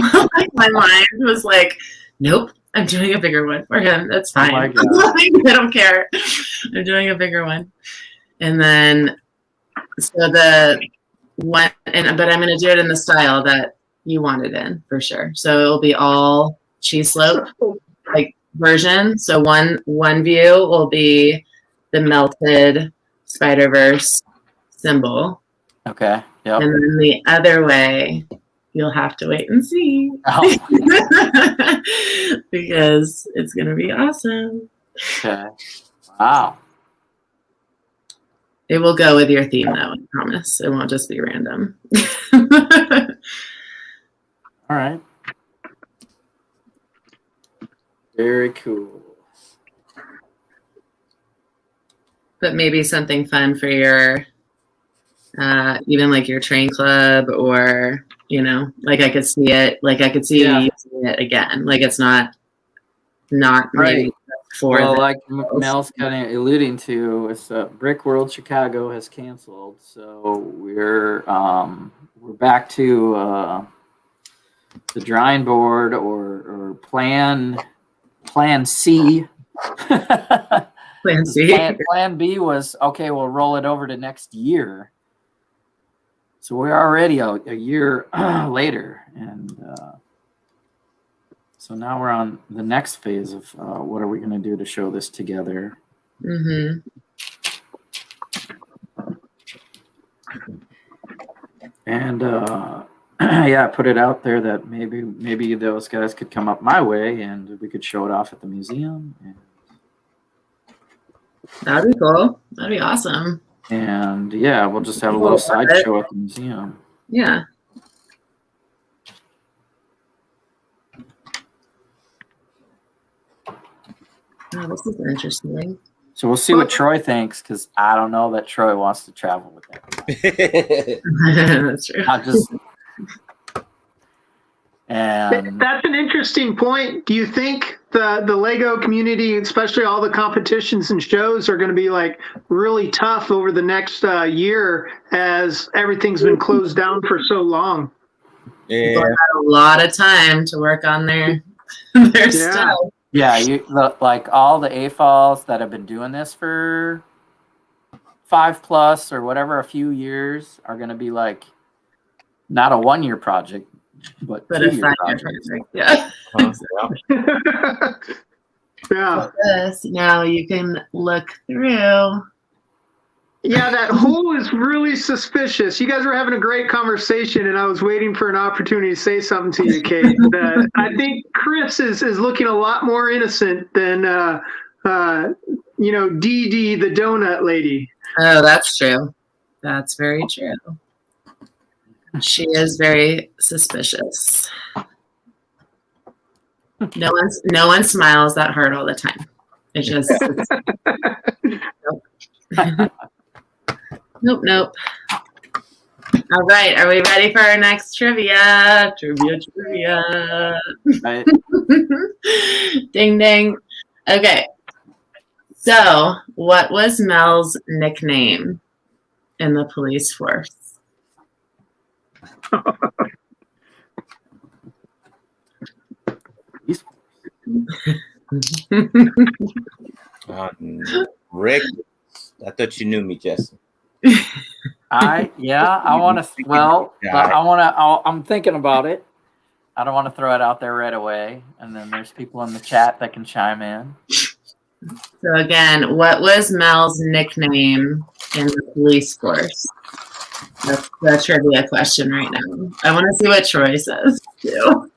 my mind was like, nope, I'm doing a bigger one for him. That's fine. Oh my God. I don't care. I'm doing a bigger one. And then, so the one, but I'm going to do it in the style that you want it in for sure. So it'll be all cheese slope like version. So one view will be the melted Spider-Verse symbol. Okay. Yep. And then the other way, you'll have to wait and see. Oh. Because it's going to be awesome. Okay. Wow. It will go with your theme, though, I promise. It won't just be random. All right. Very cool. But maybe something fun for your, even like your train club or, like I could see it, like I could see you using it again. Like it's not right. For like Mel's kind of alluding to, it's Brick World Chicago has canceled, so we're back to the drawing board or plan C. Plan C. Plan B was okay. We'll roll it over to next year. So we're already a year later, and so now we're on the next phase of what are we going to do to show this together. Mm-hmm. And yeah, I put it out there that maybe those guys could come up my way and we could show it off at the museum. That'd be cool. That'd be awesome. And yeah, we'll just have a little sideshow at the museum. Yeah. Oh, this is interesting. So we'll see what Troy thinks, because I don't know that Troy wants to travel with them. That's true. Not just. And that's an interesting point. Do you think the Lego community, especially all the competitions and shows, are going to be like really tough over the next year as everything's been closed down for so long? Yeah, People have had a lot of time to work on their stuff. yeah, like all the AFOLs that have been doing this for 5+ or whatever, a few years, are going to be like not a 1-year project, but 2-year project. Yeah. Yeah. This, now you can look through. Yeah, that hole is really suspicious. You guys were having a great conversation, and I was waiting for an opportunity to say something to you, Kate. I think Chris is looking a lot more innocent than, Dee Dee, the donut lady. Oh, that's true. That's very true. She is very suspicious. No one smiles that hard all the time. It's just nope. All right, are we ready for our next trivia? Trivia. Right? Ding ding. Okay. So, what was Mel's nickname in the police force? Rick, I thought you knew me, Jesse. I want to. Well, I'm thinking about it. I don't want to throw it out there right away. And then there's people in the chat that can chime in. So again, what was Mel's nickname in the police force? That's the trivia question right now. I want to see what Troy says too.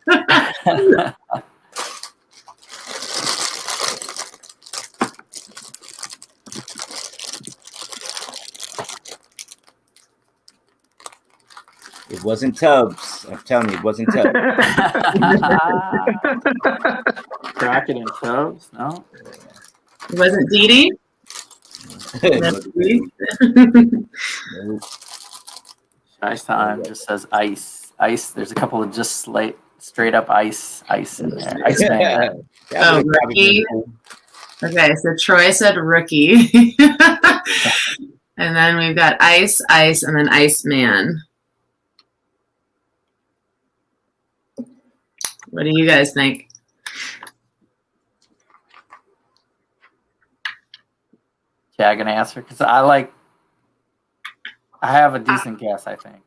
It wasn't Tubbs. I'm telling you, it wasn't Tubbs. Crockett and Tubbs? No. It wasn't Dee Dee? Ice time just says ice. Ice. There's a couple of just straight up ice in there. Ice man. Oh, rookie. Okay, so Troy said rookie. And then we've got ice, and then Ice Man. What do you guys think? Yeah, I'm gonna answer because I have a decent guess, I think.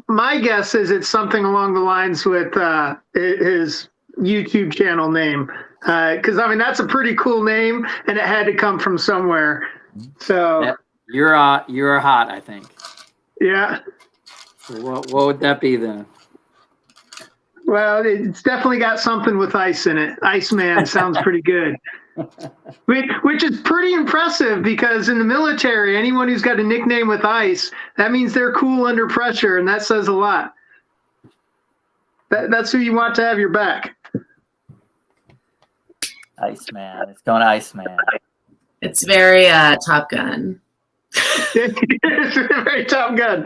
My guess is it's something along the lines with his YouTube channel name, because that's a pretty cool name, and it had to come from somewhere. So yeah, you're hot, I think. Yeah. So what would that be then? Well, it's definitely got something with ice in it. Iceman sounds pretty good. Which is pretty impressive because in the military, anyone who's got a nickname with ice, that means they're cool under pressure, and that says a lot. That's who you want to have your back. Iceman. It's going to Iceman. It's very Top Gun. It's very Top Gun.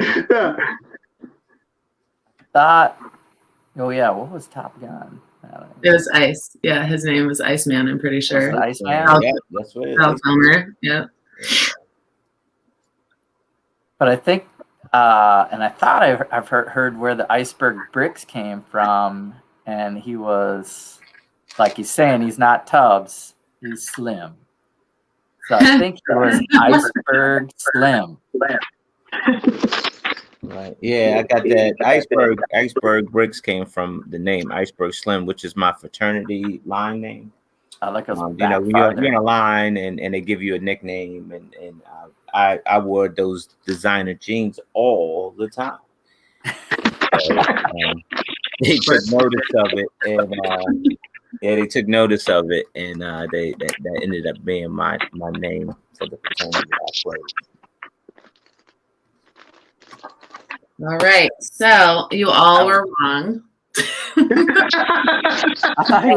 Yeah. Oh yeah, what was Top Gun? It was Ice. Yeah, his name was Iceman, I'm pretty sure. Iceman? Yeah, that's what it Val is. Kilmer, yeah. But I think, and I thought I've heard where the iceberg bricks came from, and he was, like he's saying, he's not Tubbs, he's Slim. So I think it was Iceberg Slim. Right. Yeah, I got that. Iceberg bricks came from the name Iceberg Slim, which is my fraternity line name. I like us. When you're in a line and they give you a nickname, and I wore those designer jeans all the time. So, they took notice of it, and that ended up being my name for the fraternity I played. All right, so you all were wrong. I thought he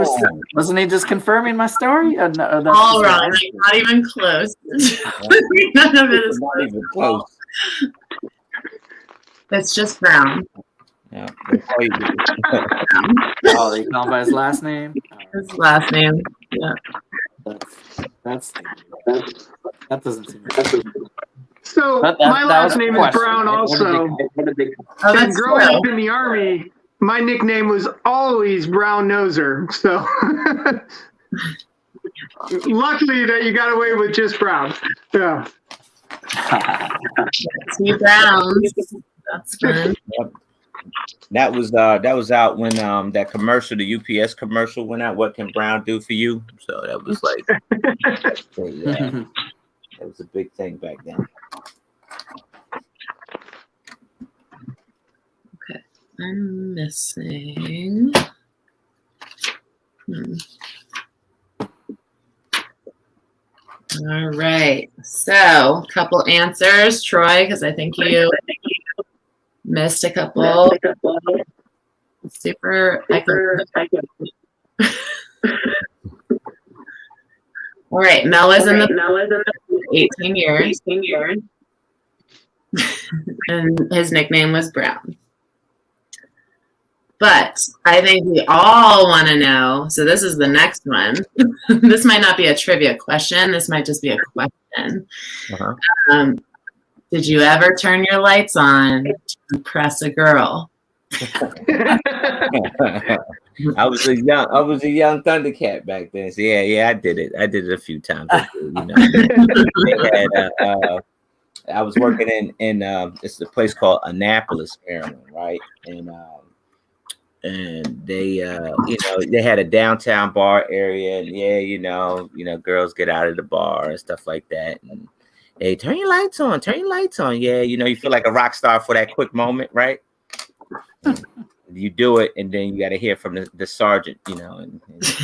wasn't he just confirming my story? No, that's all wrong. Not even close. None of it is Not even close. It's just brown. Yeah. Oh, they call him by his last name? His last name. Yeah. That doesn't seem right. So my last name is Brown also. And growing up in the Army, my nickname was always Brown Noser. So luckily that you got away with just Brown. Yeah. Two Browns. That's fun. Yep. That was out when that commercial, the UPS commercial went out. What can Brown do for you? So that was like, that was a big thing back then. Okay, I'm missing. All right, so a couple answers, Troy, because I think you missed a couple. Super. All right, Mel is in the 18 years. And his nickname was Brown. But I think we all want to know, so this is the next one. This might not be a trivia question. This might just be a question. Uh-huh. Did you ever turn your lights on to impress a girl? I was a young Thundercat back then. So yeah, I did it. I did it a few times. You know, they had, I was working in it's a place called Annapolis, Maryland, right? And they they had a downtown bar area, and girls get out of the bar and stuff like that, and hey, turn your lights on. Yeah, you feel like a rock star for that quick moment, right? You do it, and then you got to hear from the sergeant, and stuff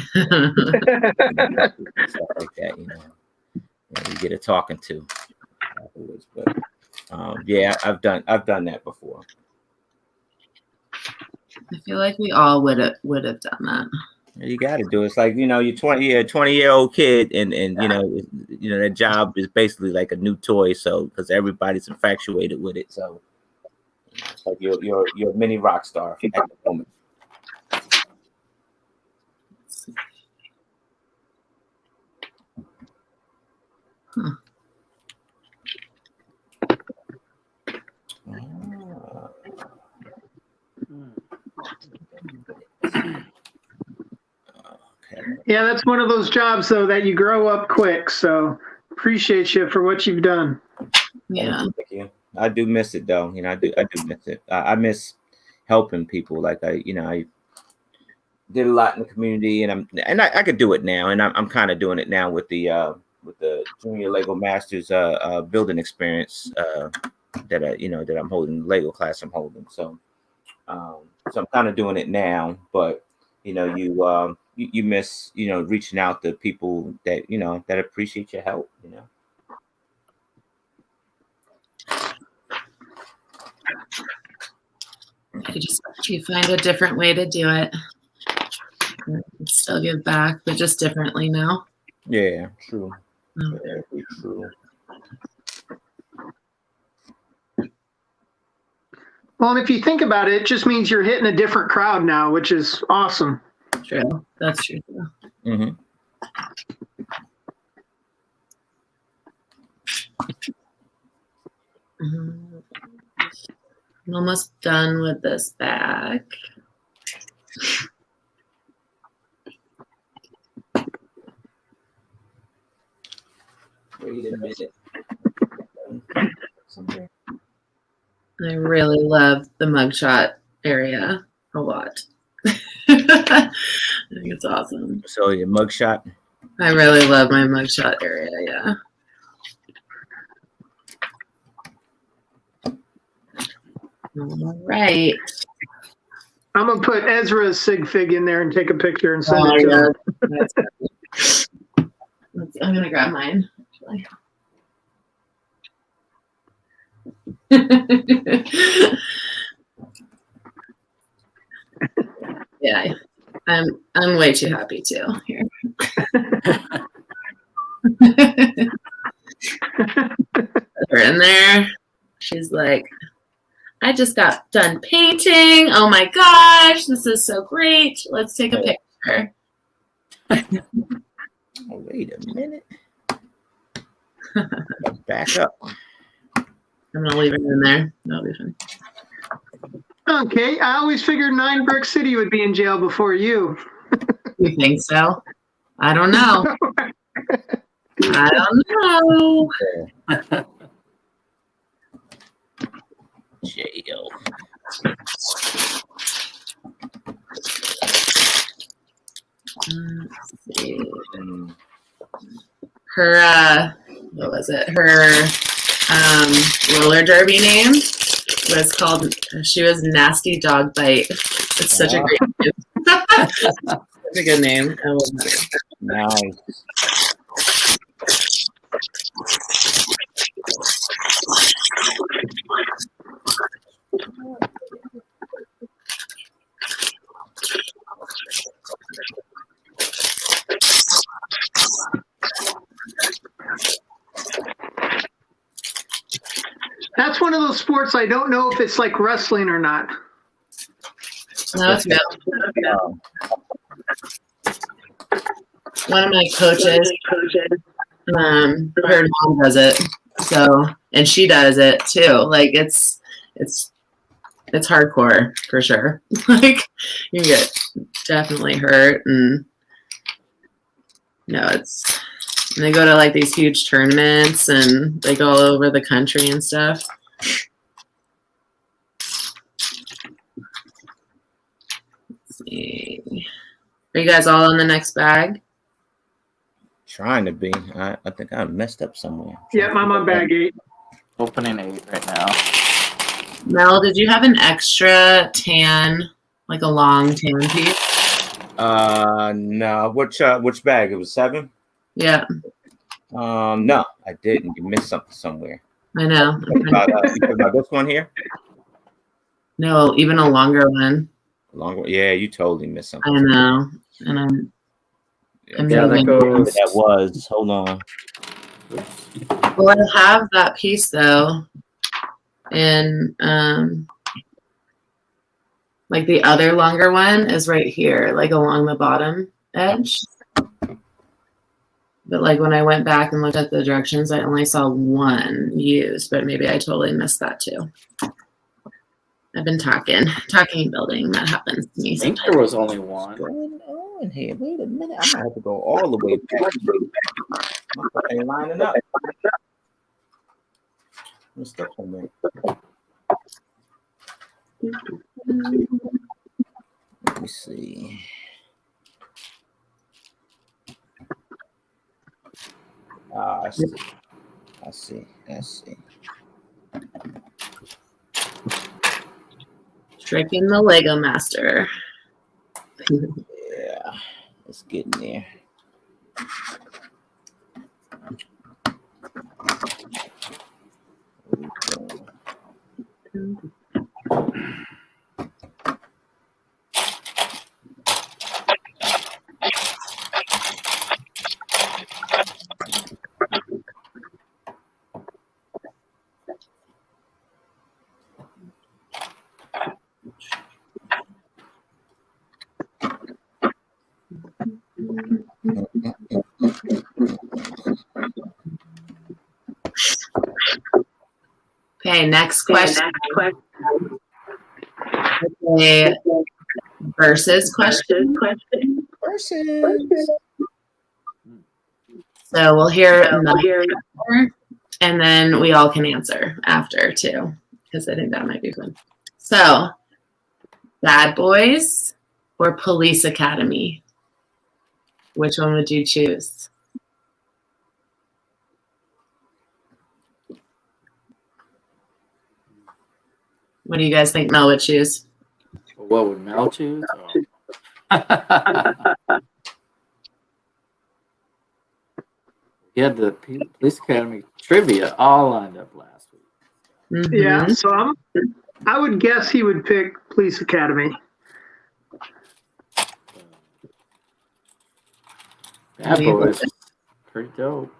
like that, you get a talking to afterwards. But yeah, I've done that before. I feel like we all would have done that. You got to do it. It's like, you're 20-year-old kid, and that job is basically like a new toy. So because everybody's infatuated with it, so it's like you're a mini rock star at the moment. Huh. Yeah, that's one of those jobs though that you grow up quick. So appreciate you for what you've done. Yeah, thank you. I do miss it though. I do miss it. I miss helping people. Like I did a lot in the community, and I could do it now, and I'm kind of doing it now with the Junior Lego Masters building experience that I'm holding, Lego class I'm holding. So I'm kind of doing it now, but you miss reaching out to people that that appreciate your help. You find a different way to do it. Still give back, but just differently now. Yeah, true. Very true. Well, and if you think about it, it just means you're hitting a different crowd now, which is awesome. True. That's true. Mm-hmm. I'm almost done with this bag. Wait a minute. I really love the mugshot area a lot. I think it's awesome. So your mugshot? I really love my mugshot area, yeah. All right. I'm going to put Ezra's sig fig in there and take a picture and send it to him. I'm going to grab mine. Yeah, I'm way too happy too. Here. Her in there. She's like, I just got done painting. Oh my gosh, this is so great. Let's take a picture. Oh, wait a minute. Back up. I'm gonna leave it in there. That'll be fun. Okay, I always figured 9 Brick City would be in jail before you. You think so? I don't know. I don't know. Jail. Let's see. Her, what was it? Her roller derby name was called, she was Nasty Dog Bite. It's such a great name. Such a good name. I love that name. Nice. That's one of those sports I don't know if it's like wrestling or not. No, it's good. One of my coaches, her mom does it. So, and she does it too. Like it's hardcore for sure. Like you get definitely hurt, and and they go to like these huge tournaments and they go all over the country and stuff. Let's see. Are you guys all in the next bag? Trying to be. I think I messed up somewhere. Yeah, I'm on bag 8. Opening 8 right now. Mel, did you have an extra tan, like a long tan piece? No. Which bag? It was 7? Yeah. No, I didn't. You missed something somewhere. I know. About this one here? No, even a longer one. Longer? Yeah, you totally missed something. I know. And I'm that goes. That was. Hold on. Well, I have that piece though. And like the other longer one is right here, like along the bottom edge. But like when I went back and looked at the directions, I only saw one used, but maybe I totally missed that too. I've been talking building. That happens to me I think sometimes. there was only one. What's going on here? Wait a minute. I might have to go all the way back. I ain't lining up. I'm stuck on there. Let me see. I see. Tricking the Lego Master. Yeah, it's getting there. Okay, next question. Okay, versus question. So we'll hear and then we all can answer after too, because I think that might be fun. So, Bad Boys or Police Academy? Which one would you choose? What do you guys think Mel would choose? What would Mel choose? We had the Police Academy trivia all lined up last week. Mm-hmm. Yeah, so I would guess he would pick Police Academy. Bad Boys, pretty dope.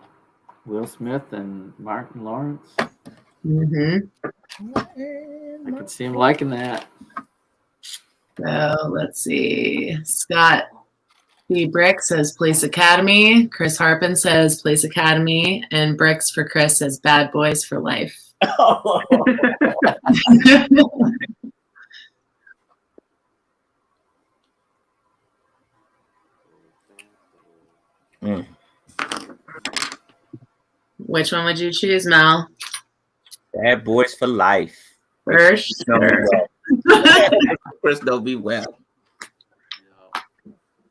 Will Smith and Martin Lawrence. I could see him liking that. So let's see. Scott B. Brick says Police Academy. Chris Harpin says Police Academy. And Bricks for Chris says Bad Boys for Life. Which one would you choose, Mel? Bad Boys for Life. First. Chris don't be well.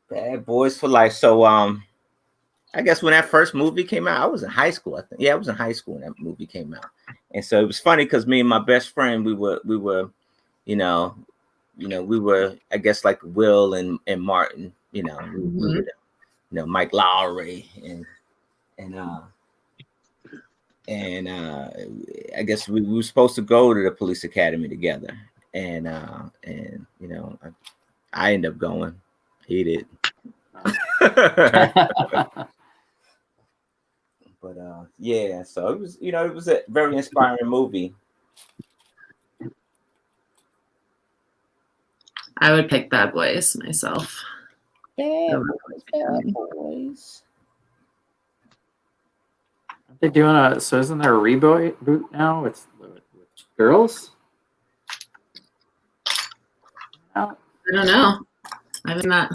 Bad Boys for Life. So I guess when that first movie came out, I was in high school, I think. Yeah, I was in high school when that movie came out. And so it was funny because me and my best friend, we were, we were, I guess, like Will and Martin, we were, Mike Lowry and I guess we were supposed to go to the police academy together, and I ended up going. He did. But yeah, so it was, it was a very inspiring movie. I would pick Bad Boys myself. Bad Boys. They're doing so isn't there a reboot now with girls? I don't know. I have not.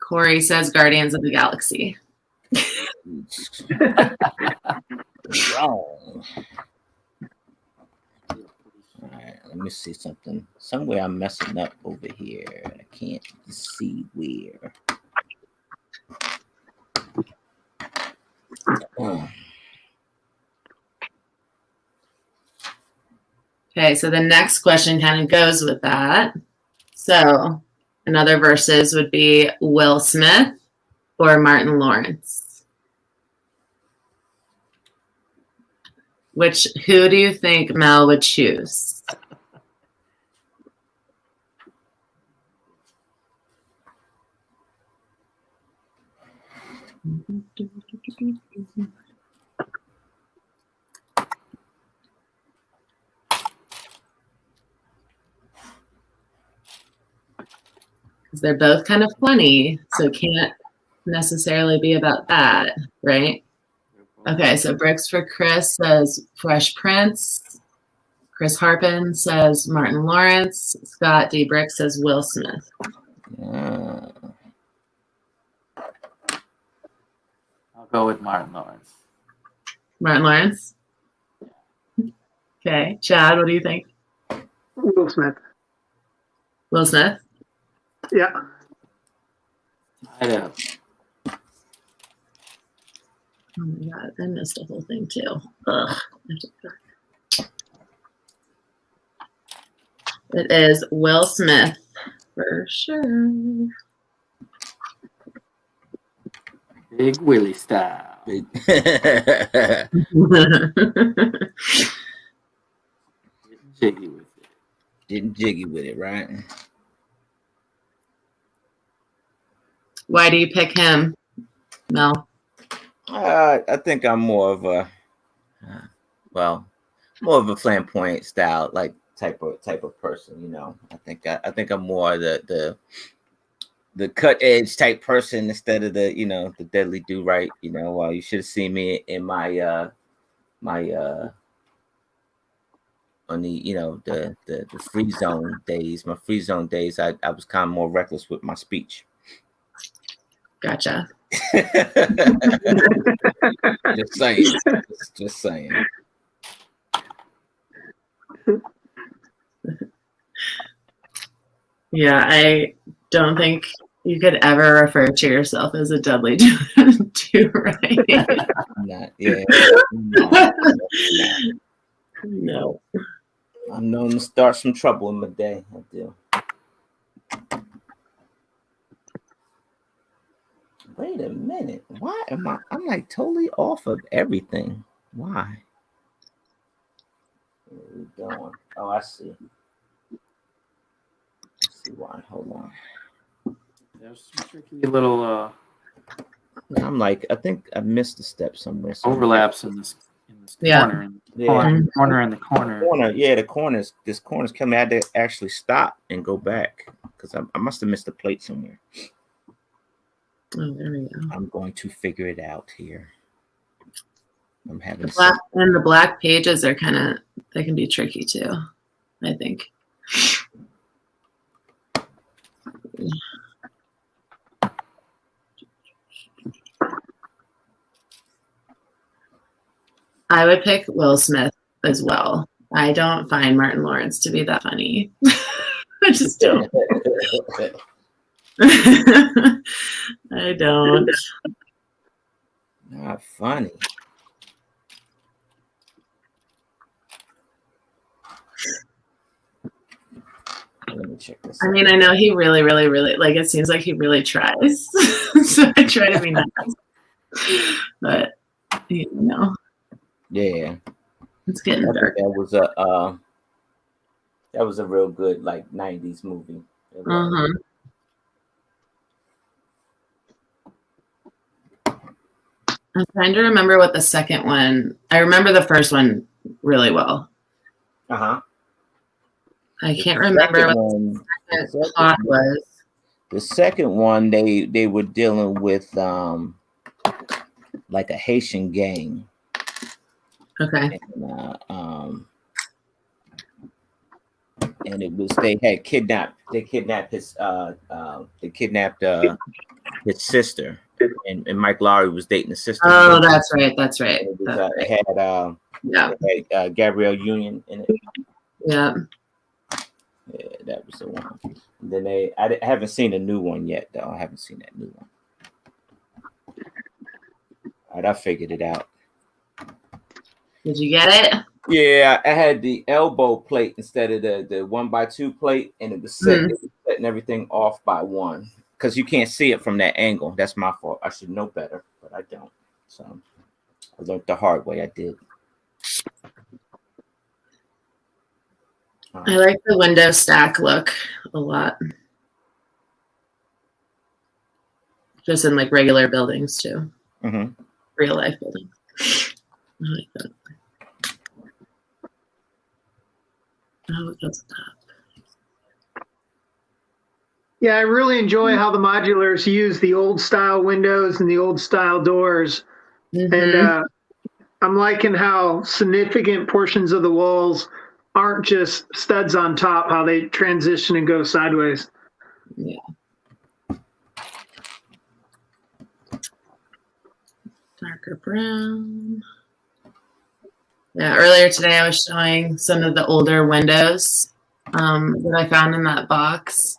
Corey says Guardians of the Galaxy. Wrong. All right, let me see something. Somewhere I'm messing up over here. I can't see where. Okay, so the next question kind of goes with that. So another versus would be Will Smith or Martin Lawrence. Who do you think Mel would choose? Because they're both kind of funny, so it can't necessarily be about that, right? Okay, so Bricks for Chris says Fresh Prince. Chris Harpin says Martin Lawrence. Scott D. Brick says Will Smith. I'll go with Martin Lawrence. Martin Lawrence? Okay. Chad, what do you think? Will Smith. Will Smith? Yeah. I know. Oh my God, I missed the whole thing too. Ugh. It is Will Smith for sure. Big Willie style. Getting Jiggy with it. Getting jiggy with it, right? Why do you pick him, Mel? I think I'm more of a, more of a flamboyant style, like type of person. I think I'm more the cut edge type person instead of the deadly do right. Well, you should have seen me in my on the free zone days. My free zone days, I was kind of more reckless with my speech. Gotcha. Just saying. Just saying. Yeah, I don't think you could ever refer to yourself as a deadly do right. Not, yeah. No. I'm known to start some trouble in my day. I do. Wait a minute. Why am I'm like totally off of everything. Why? Where are we going? Oh, I see. Let's see why. Hold on. There's some tricky little I'm like, I think I missed a step somewhere. overlaps in this Yeah. corner. Yeah. In the corner. Yeah, the corners. This corner's coming. I had to actually stop and go back because I must have missed a plate somewhere. Oh, there we go. I'm going to figure it out here. I'm having the black pages are they can be tricky too, I think. I would pick Will Smith as well. I don't find Martin Lawrence to be that funny. I just don't. I don't. Not funny. Let me check this out. I mean, I know he really, really, really, like, it seems like he really tries. So I try to be nice. But, you know. Yeah. It's getting dark. That was a real good, like, 90s movie. Uh-huh. I'm trying to remember what the second one. I remember the first one really well. Uh-huh. I can't remember what the second plot was. The second one, they were dealing with like a Haitian gang. Okay. And it was they kidnapped his sister, and Mike Lowry was dating the sister. Oh, that's right. That's right. It had Gabrielle Union in it. Yeah. Yeah, that was the one. And then I haven't seen a new one yet, though. I haven't seen that new one. All right, I figured it out. Did you get it? Yeah, I had the elbow plate instead of the 1x2 plate, and it was setting everything off by one because you can't see it from that angle. That's my fault. I should know better, but I don't. So I learned the hard way. I did. I like the window stack look a lot. Just in like regular buildings too. Mm-hmm. Real life buildings. I like that. Oh, it goes up. Yeah, I really enjoy how the modulars use the old style windows and the old style doors. Mm-hmm. And I'm liking how significant portions of the walls aren't just studs on top, how they transition and go sideways. Yeah. Darker brown. Yeah, earlier today I was showing some of the older windows that I found in that box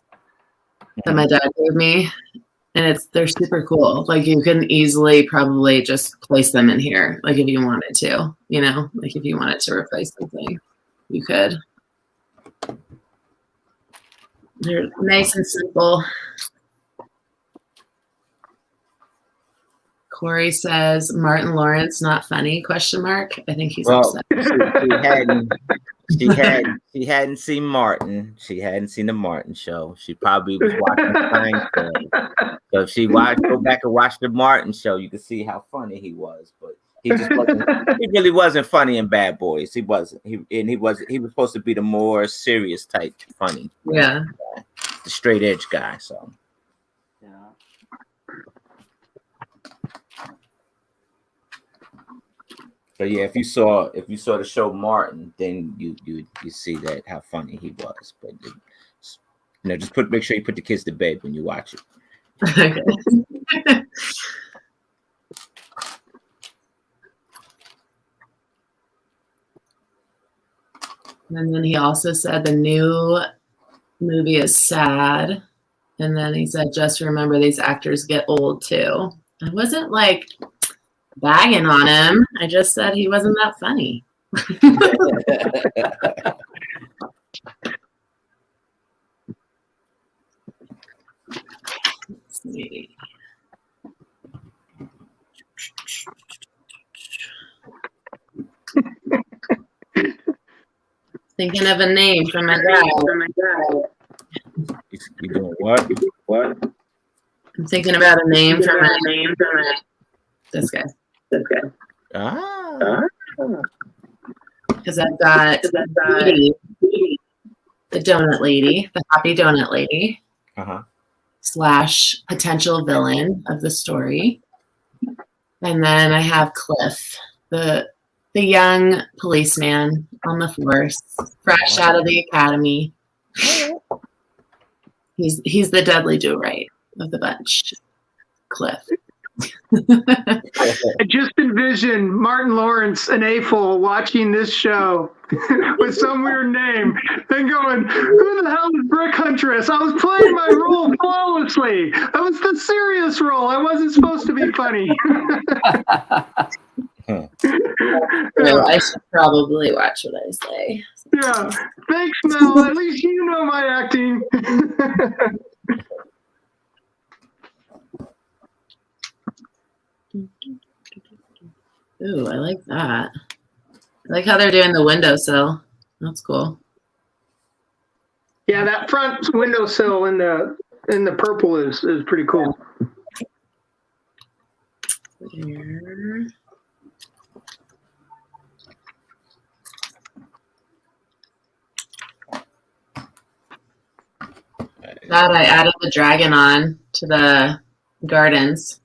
that my dad gave me. And they're super cool. Like you can easily probably just place them in here, like if you wanted to, you know, like if you wanted to replace something, you could. They're nice and simple. Corey says Martin Lawrence not funny ? I think he's upset. She hadn't seen Martin. She hadn't seen the Martin show. She probably was watching Seinfeld. So if she go back and watch the Martin show, you can see how funny he was. But he just wasn't. He really wasn't funny in Bad Boys. He wasn't. He was supposed to be the more serious type funny. Yeah. The straight edge guy. So. Yeah. So yeah, if you saw the show Martin, then you see that how funny he was. But just make sure you put the kids to bed when you watch it. Okay. And then he also said the new movie is sad. And then he said, just remember these actors get old too. I wasn't like bagging on him. I just said he wasn't that funny. Let's see. Thinking of a name for my guy. You doing what? What? I'm thinking about a name for this guy. Ah. Because I've got Edie, the donut lady, the happy donut lady, / potential villain of the story. And then I have Cliff, the young policeman on the force, fresh out of the academy. He's the Dudley Do-Right of the bunch. Cliff. I just envision Martin Lawrence and AFOL watching this show with some weird name and going, who the hell is BrickHuntress? I was playing my role flawlessly. That was the serious role. I wasn't supposed to be funny. So I should probably watch what I say. Yeah. Thanks, Mel. At least you know my acting. Ooh, I like that. I like how they're doing the windowsill. That's cool. Yeah, that front windowsill in the purple is pretty cool. Here. Glad I added the dragon on to the gardens.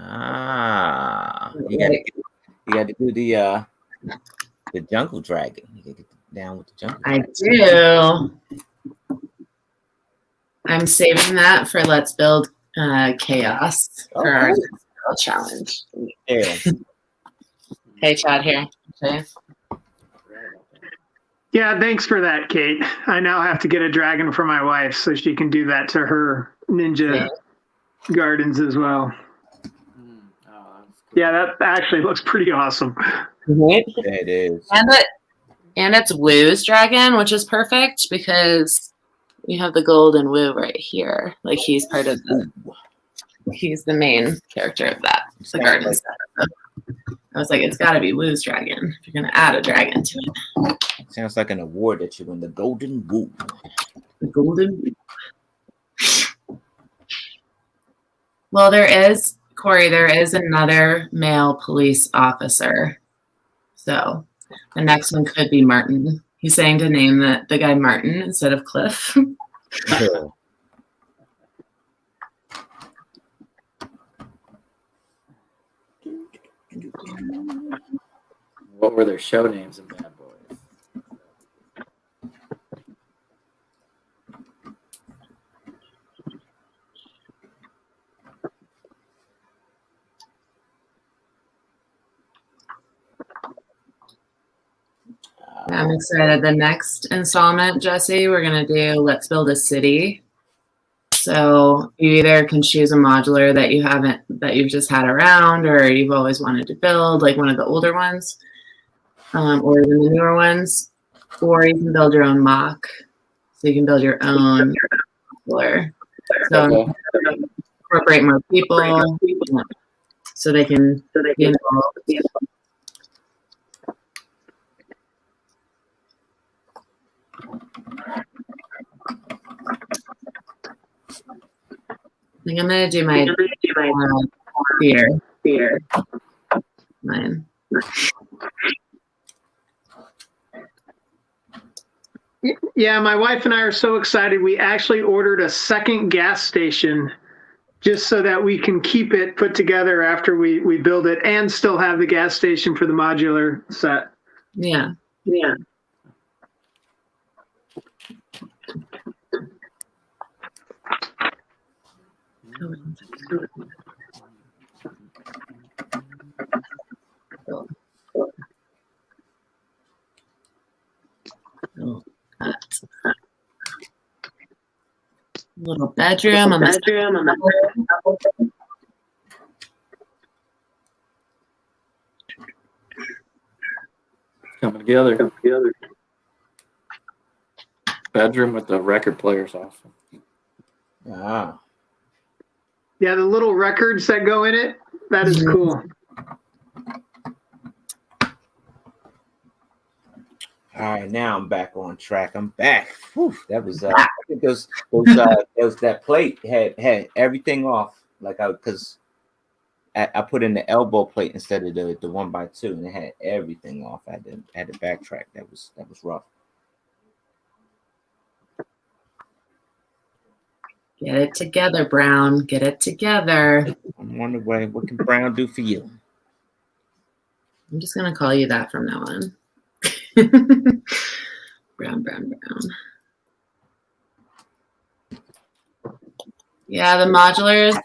Ah, you got to do the jungle dragon. You got to get down with the jungle. I do. I'm saving that for Let's Build Chaos for our next challenge. Yeah. Hey, Chad, here. Okay. Yeah, thanks for that, Kate. I now have to get a dragon for my wife so she can do that to her ninja gardens as well. Yeah, that actually looks pretty awesome. Right? Yeah, it is. And it's Woo's dragon, which is perfect because we have the golden Woo right here. Like he's part of he's the main character of that. It's the garden set. I was like, it's got to be Woo's dragon if you're going to add a dragon to it. Sounds like an award that you win, the Golden Woo. The golden Woo. Well, Corey, there is another male police officer. So the next one could be Martin. He's saying to name the guy Martin instead of Cliff. Cool. What were their show names in Bad Boys? I'm excited. The next installment, Jesse, we're going to do Let's Build a City. So you either can choose a modular that you've just had around or you've always wanted to build, like one of the older ones, or even the newer ones, or you can build your own mock. So you can build your own modular. So incorporate more people so they can be involved. I think I'm gonna do my theater. Mine. Yeah, my wife and I are so excited. We actually ordered a second gas station just so that we can keep it put together after we build it and still have the gas station for the modular set. Yeah. Little bedroom on the Coming together. Bedroom with the record player's awesome. Ah. Yeah, the little records that go in it, that is cool. All right, now I'm back on track. I'm back. Whew, that was I think those that plate had everything off. Like because I put in the elbow plate instead of the 1x2, and it had everything off. I had to backtrack. That was rough. Get it together, Brown. Get it together. I'm wondering what can Brown do for you? I'm just gonna call you that from now on. Brown. Yeah, the modulars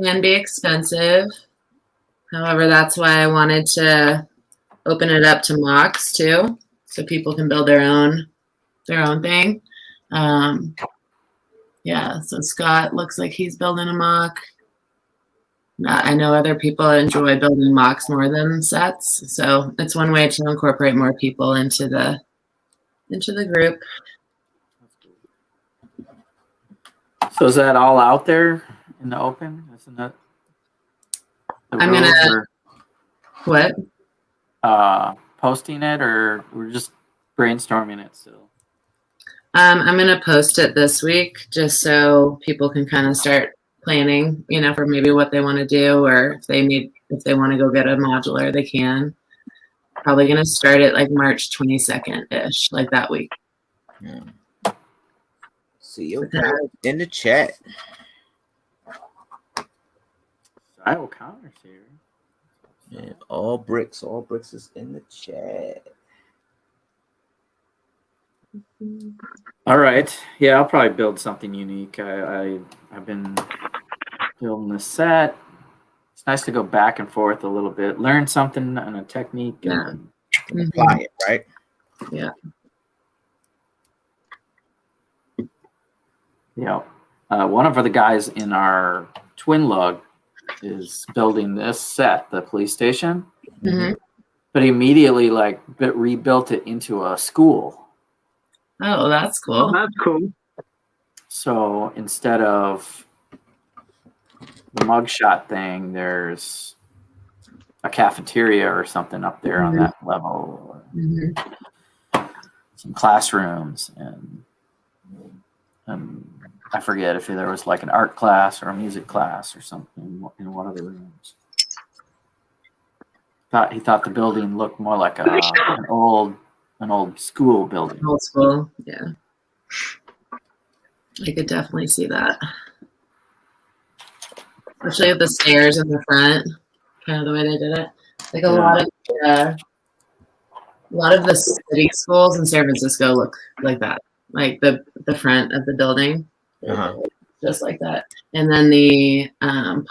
can be expensive. However, that's why I wanted to open it up to mocks too, so people can build their own thing. Yeah, so Scott looks like he's building a mock. I know other people enjoy building mocks more than sets, so it's one way to incorporate more people into the group. So is that all out there in the open? Isn't that? I'm gonna what? Posting it, or we're just brainstorming it still? I'm gonna post it this week just so people can kind of start planning, for maybe what they want to do, or if they want to go get a modular, they can. Probably gonna start it like March 22nd ish, like that week. Yeah. See you in the chat. Iowa Counters here. Yeah, all bricks is in the chat. All right. Yeah, I'll probably build something unique. I've been building this set. It's nice to go back and forth a little bit, learn something and a technique. Yeah. And apply it, right? Yeah. Yeah. One of the guys in our twin lug is building this set, the police station. Mm-hmm. But he immediately rebuilt it into a school. Oh, that's cool. Oh, that's cool. So instead of the mugshot thing, there's a cafeteria or something up there on that level. Some classrooms and I forget if there was like an art class or a music class or something in one of the rooms. He thought the building looked more like an old school building. Old school, yeah. I could definitely see that. Especially with the stairs in the front, kind of the way they did it. Like a lot of the city schools in San Francisco look like that. Like the front of the building, just like that. And then the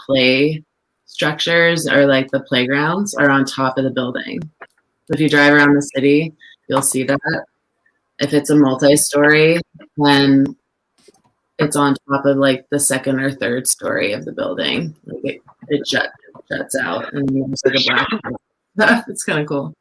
play structures are like the playgrounds are on top of the building. So if you drive around the city, you'll see that. If it's a multi-story, then it's on top of like the second or third story of the building. Like it juts out, and there's like a black. It's kind of cool.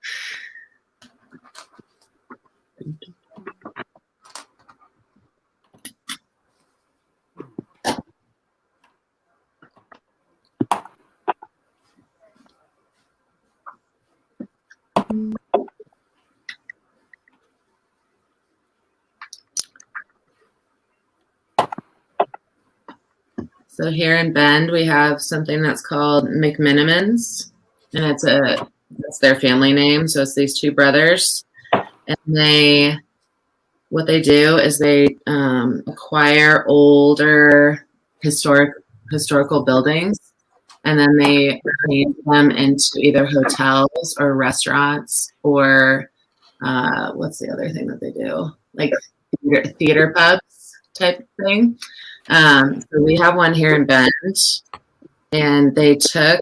So here in Bend, we have something that's called McMinimans, and that's their family name. So it's these two brothers, and what they do is they acquire older historical buildings, and then they change them into either hotels or restaurants or what's the other thing that they do? Like theater pubs type thing. So we have one here in Bend, and they took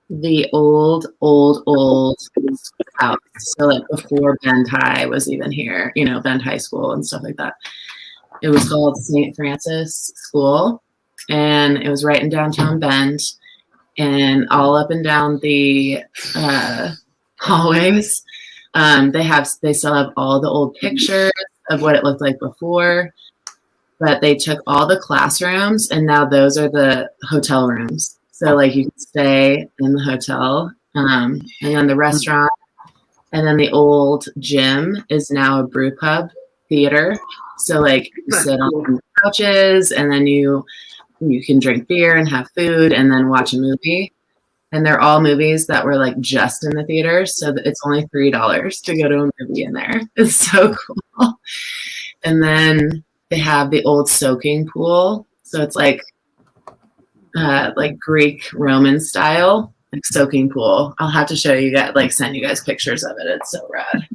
the old house. So like before Bend High was even here, Bend High School and stuff like that. It was called St. Francis School, and it was right in downtown Bend, and all up and down the hallways. They still have all the old pictures of what it looked like before. But they took all the classrooms, and now those are the hotel rooms. So like you can stay in the hotel, and then the restaurant And then the old gym is now a brew pub theater. So like you sit on couches and then you can drink beer and have food and then watch a movie. And they're all movies that were like just in the theaters. So it's only $3 to go to a movie in there. It's so cool. And then they have the old soaking pool. So it's like Greek Roman style, like soaking pool. I'll have to show you guys, like send you guys pictures of it. It's so rad.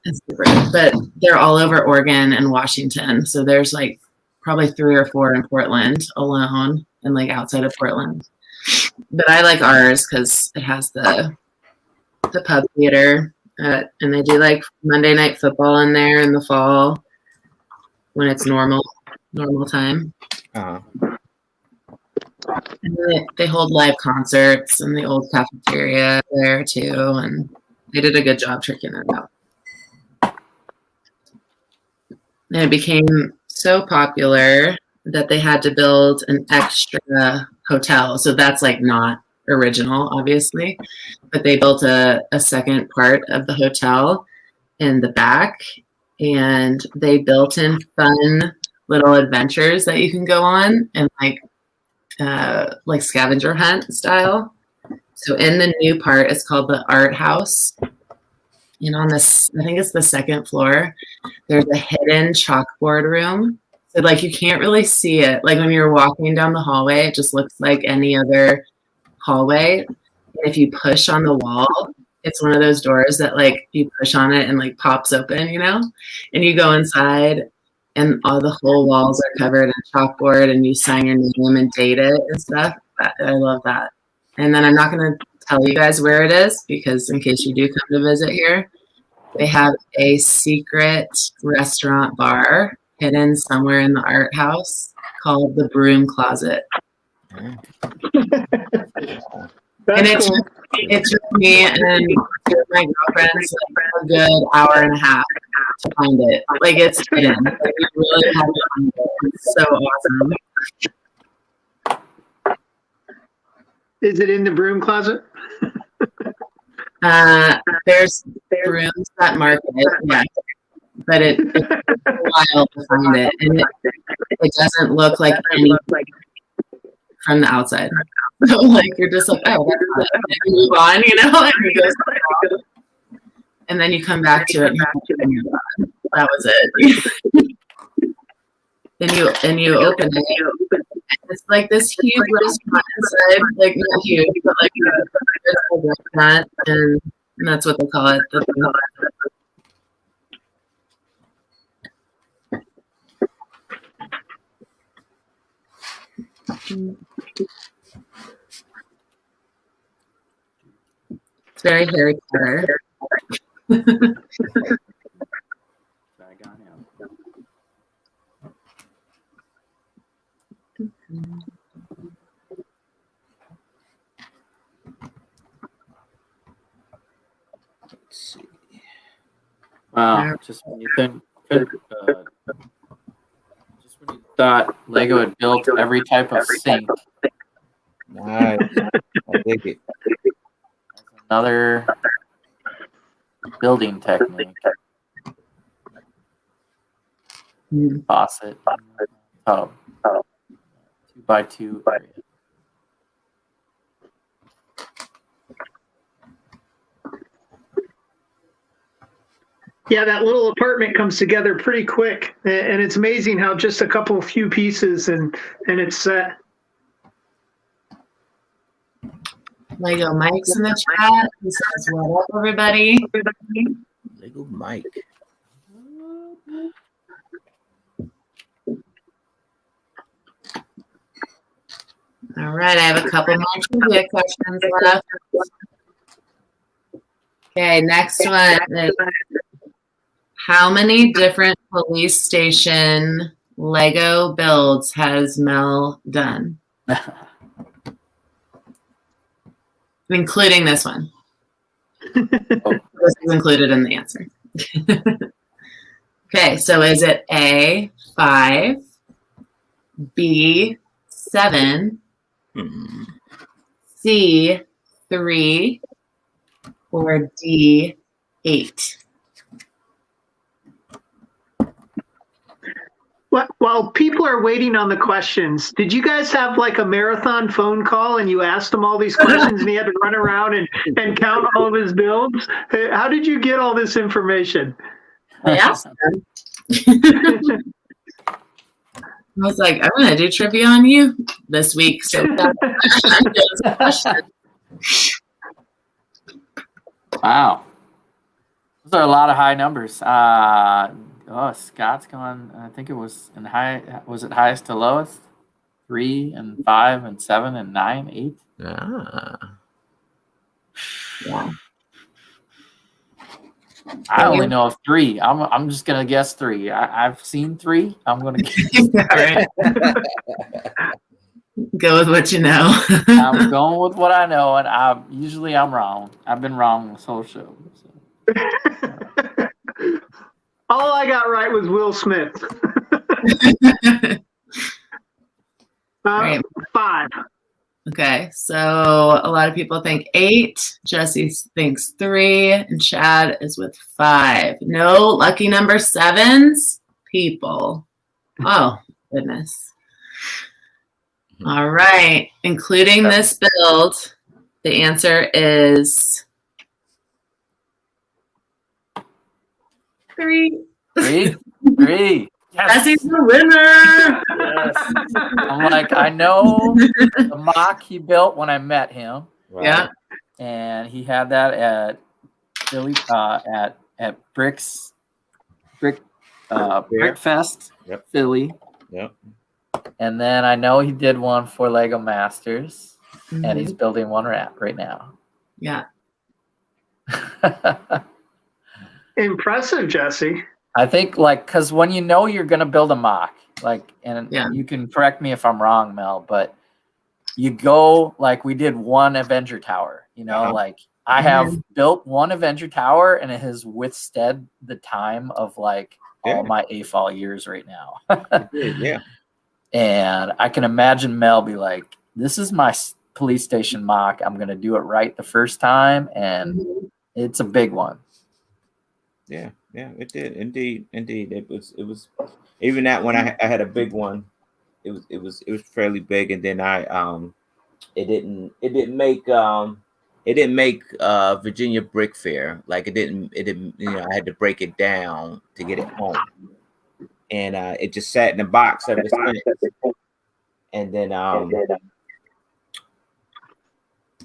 It's super rad. But they're all over Oregon and Washington. So there's like probably 3 or 4 in Portland alone and like outside of Portland. But I like ours because it has the pub theater. And they do like Monday night football in there in the fall when it's normal time. Uh-huh. And they hold live concerts in the old cafeteria there too, and they did a good job tricking it out. And it became so popular that they had to build an extra hotel. So that's like not original, obviously, but they built a second part of the hotel in the back, and they built in fun little adventures that you can go on and like scavenger hunt style. So in the new part, it's called the Art House. And on this, I think it's the second floor, there's a hidden chalkboard room. So like you can't really see it. Like when you're walking down the hallway, it just looks like any other hallway. And if you push on the wall, it's one of those doors that like you push on it and like pops open, you know? And you go inside and all the whole walls are covered in chalkboard and you sign your name and date it and stuff. I love that. And then I'm not going to tell you guys where it is because in case you do come to visit here, they have a secret restaurant bar hidden somewhere in the art house called the Broom Closet. And it's cool. It took me and two of my girlfriends like a good hour and a half to find it. Like it's hidden. Like, we really had to find it. It's so awesome. Is it in the broom closet? There's rooms that mark it, yeah. But it takes a while to find it. And it doesn't look like anything from the outside. So like you're just like, oh, that's not it. And you move on, you know, and you go and then you come back to it and you're done. That was it. and you open it. It's like this huge restaurant inside, like not huge, but like a restaurant, and that's what they call it. It's very Harry Potter. Let's see. Wow, just when you think, just when you thought Lego had built every type of sink. Nice. I dig it. That's another building technique. Faucet, tub, 2x2 area. Yeah, that little apartment comes together pretty quick, and it's amazing how just a couple few pieces and it's set. Lego Mike's in the chat. He says, "What up, everybody?" Lego Mike. All right, I have a couple more trivia questions left. Okay, next one is, how many different police station Lego builds has Mel done? Including this one. This is included in the answer. Okay, so is it A, 5, B, 7, C, 3, or D, 8? While people are waiting on the questions, did you guys have like a marathon phone call and you asked him all these questions and he had to run around and count all of his builds? How did you get all this information? I asked them. I was like, I'm going to do trivia on you this week. So Wow. Those are a lot of high numbers. Scott's gone, I think it was was it highest to lowest? 3 and 5 and 7 and 9, 8? Yeah. I only know of 3. I'm just gonna guess 3. I've seen 3. I'm gonna guess. Right. Go with what you know. I'm going with what I know, and I'm wrong. I've been wrong this whole show. So. All I got right was Will Smith. Right. 5. Okay, so a lot of people think 8. Jesse thinks 3, and Chad is with 5. No lucky number 7s, people. Oh, goodness. All right, including this build, the answer is 3. 3. Yes. Jesse's the winner. Yes. I'm like, I know the mock he built when I met him. Right. Yeah. And he had that at Philly at Brickfest, Yep. Philly. Yep. And then I know he did one for Lego Masters, Mm-hmm. and he's building one right now. Yeah. Impressive, Jesse. I think, because when you know you're going to build a mock, and you can correct me if I'm wrong, Mel, but you go, we did one Avenger Tower, I have built one Avenger Tower, and it has withstood the time of, all my AFOL years right now. Yeah. And I can imagine Mel be like, this is my police station mock. I'm going to do it right the first time, and it's a big one. Yeah, it did. Indeed. It was even that when I had a big one, it was fairly big, and then it didn't make Virginia Brick Fair. It didn't I had to break it down to get it home. And it just sat in the box ever since. And then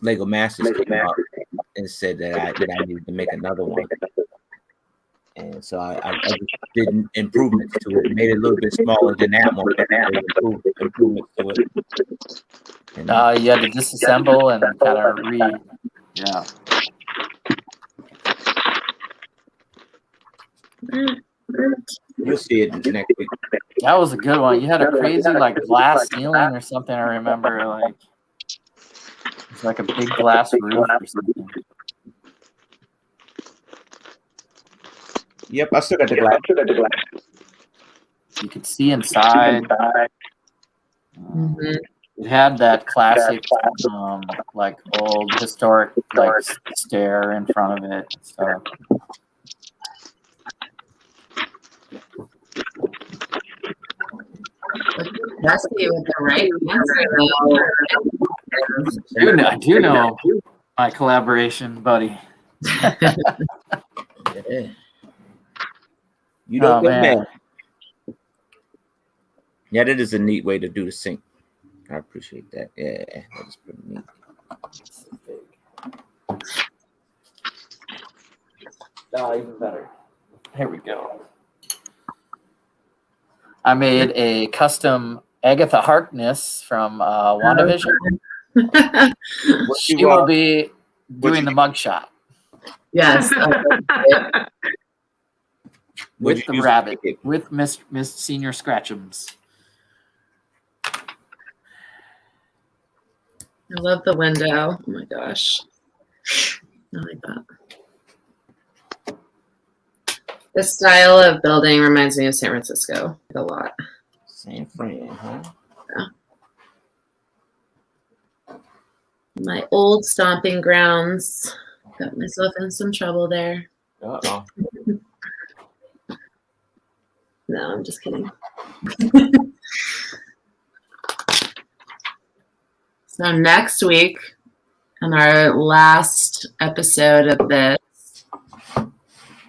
Lego Masters came up and said that I needed to make another one. And so I just did improvements to it, made it a little bit smaller than that one, but improvements to it. And, you had to disassemble and kind of yeah. You'll see it next week. That was a good one. You had a crazy glass ceiling or something. I remember it's like a big glass roof or something. Yep, I still got the glass. You could see inside. It had that classic, old historic stair in front of it. So. Jesse with the right answer. I do know my collaboration buddy. Yeah. You don't get mad. Yeah, that is a neat way to do the sync. I appreciate that. Yeah, that is pretty neat. Even better. Here we go. I made a custom Agatha Harkness from WandaVision. She will be doing the mugshot. Yes. With the rabbit, with Miss Senior Scratchums. I love the window. Oh my gosh. I like that. This style of building reminds me of San Francisco a lot. San Fran, huh? Yeah. My old stomping grounds. Got myself in some trouble there. Uh-oh. No, I'm just kidding. So next week, on our last episode of this,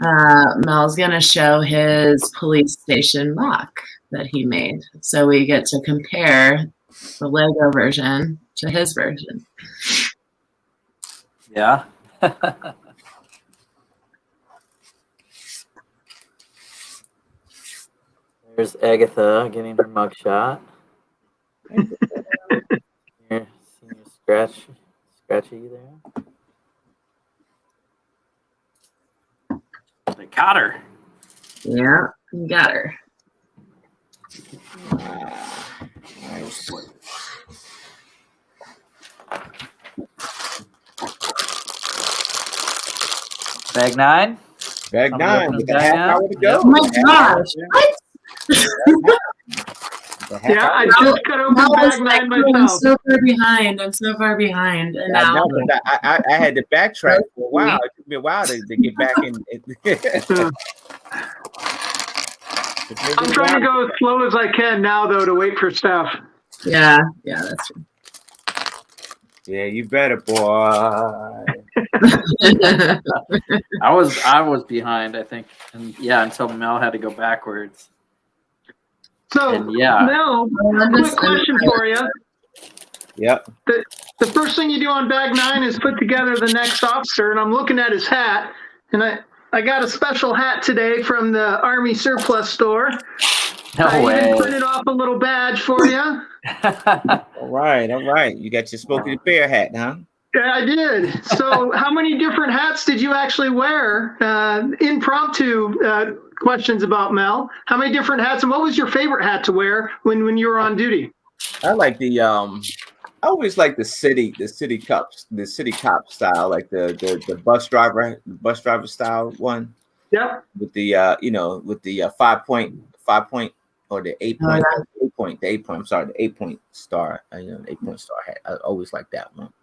Mel's going to show his police station mock that he made. So we get to compare the Lego version to his version. Yeah. There's Agatha getting her mugshot. Here, see your scratchy there. They caught her. Yeah, you got her. Nice. Bag 9. Bag I'm 9. looking We at got bag half now. hour to go. Oh my gosh. What? Yeah, I just cut open Mel was bag like, 9 "Oh, I'm myself. so far behind. I'm so far behind." And I now know, but I had to backtrack for a while. It took me a while to get back in. I'm trying to go as slow as I can now, though, to wait for stuff. yeah, that's true. Yeah, you better, boy. I was behind, I think, and yeah, until Mel had to go backwards. So, And yeah. Mel, quick question for you. Yep. The first thing you do on bag 9 is put together the next officer, and I'm looking at his hat, and I got a special hat today from the Army surplus store. No I way. even printed off a little badge for you. All right. You got your Smokey the Bear hat, huh? Yeah, I did. So how many different hats did you actually wear? Impromptu questions about Mel. How many different hats, and what was your favorite hat to wear when you were on duty? I like the I always like the city cop style, like the bus driver style one. Yep. With the with the 5 point or the 8 point, the 8 point. I'm sorry, the 8 point star. The 8 point star hat. I always like that one.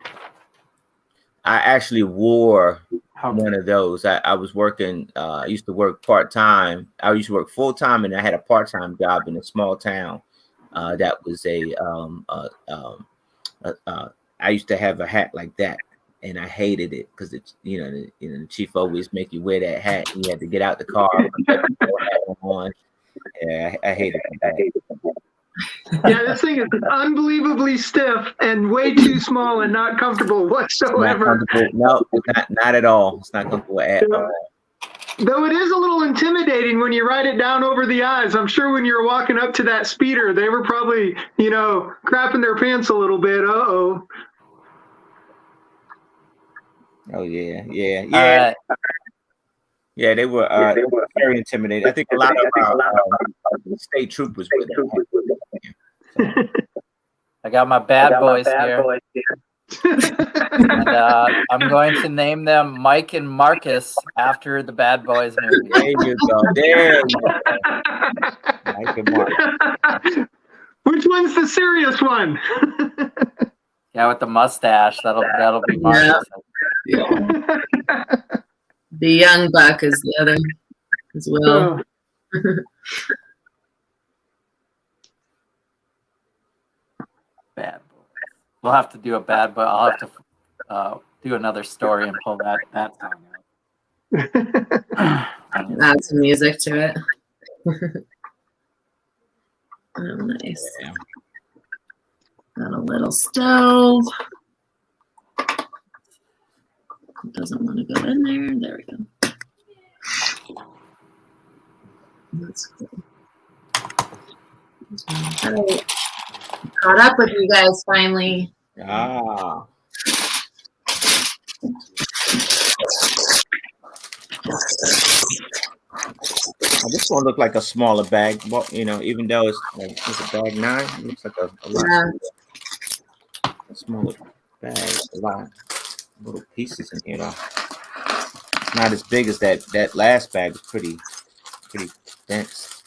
I actually wore one of those. I was working. I used to work part time. I used to work full time, and I had a part time job in a small town. That was I used to have a hat like that, and I hated it because it's the chief always make you wear that hat. You had to get out the car, put that hat on. Yeah, I hated that. Yeah, this thing is unbelievably stiff and way too small and not comfortable whatsoever. No, not at all. It's not comfortable at all. Though it is a little intimidating when you ride it down over the eyes. I'm sure when you're walking up to that speeder, they were probably, crapping their pants a little bit. Uh-oh. Oh, yeah. Yeah, they were very intimidating. I think a lot of state troopers were there. I got my bad boys here. And I'm going to name them Mike and Marcus after the Bad Boys movie. There you go. Mike and Marcus. Which one's the serious one? Yeah, with the mustache. That'll be Marcus. Yeah. The young buck is the other as well. Bad Boy. We'll have to do a Bad Boy. I'll have to do another story and pull that song out. Add some music to it. Oh, nice. Yeah. Got a little stove. Doesn't want to go in there. There we go. That's cool. All right. Caught up with you guys finally. Ah. This one looked like a smaller bag, but even though it's a bag 9, it looks like a smaller bag. A lot of little pieces in here, though. It's not as big as that last bag. Was pretty dense.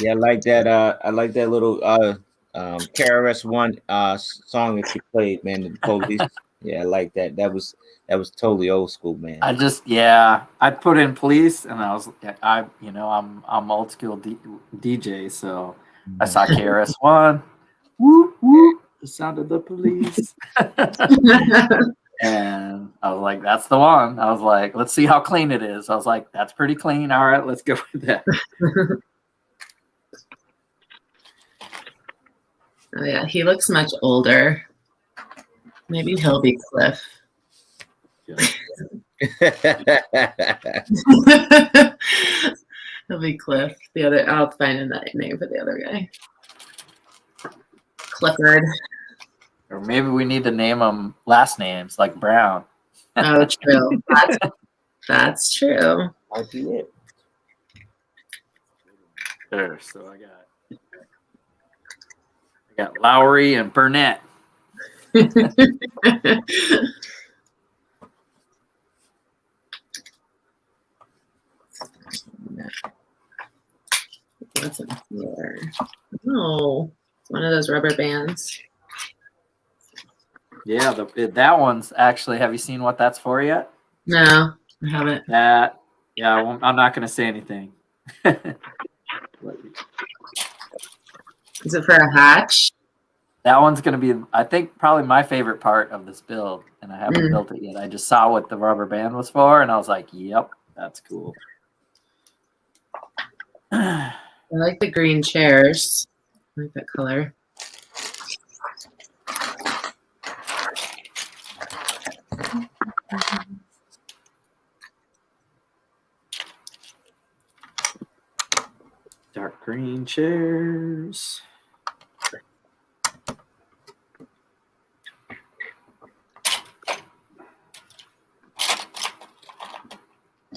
Yeah, I like that. I like that little KRS-One song that you played, man. The Police. Yeah, I like that. That was totally old school, man. I put in police, and I'm old school DJ, so I saw KRS-One. Whoop whoop, the sound of the police. And I was like, that's the one. I was like, let's see how clean it is. I was like, that's pretty clean. All right, let's go with that. Oh yeah, he looks much older. Maybe he'll be Cliff. He'll be Cliff. The other, I'll find a name for the other guy. Clifford. Or maybe we need to name them last names like Brown. Oh, true. That's true. Might be it. There, so I got Lowry and Burnett. What's in here? Oh, it's one of those rubber bands. Yeah, that one's actually. Have you seen what that's for yet? No, I haven't. Yeah, I'm not going to say anything. Is it for a hatch? That one's going to be, I think, probably my favorite part of this build, and I haven't built it yet. I just saw what the rubber band was for, and I was like, yep, that's cool. I like the green chairs. I like that color. Dark green chairs.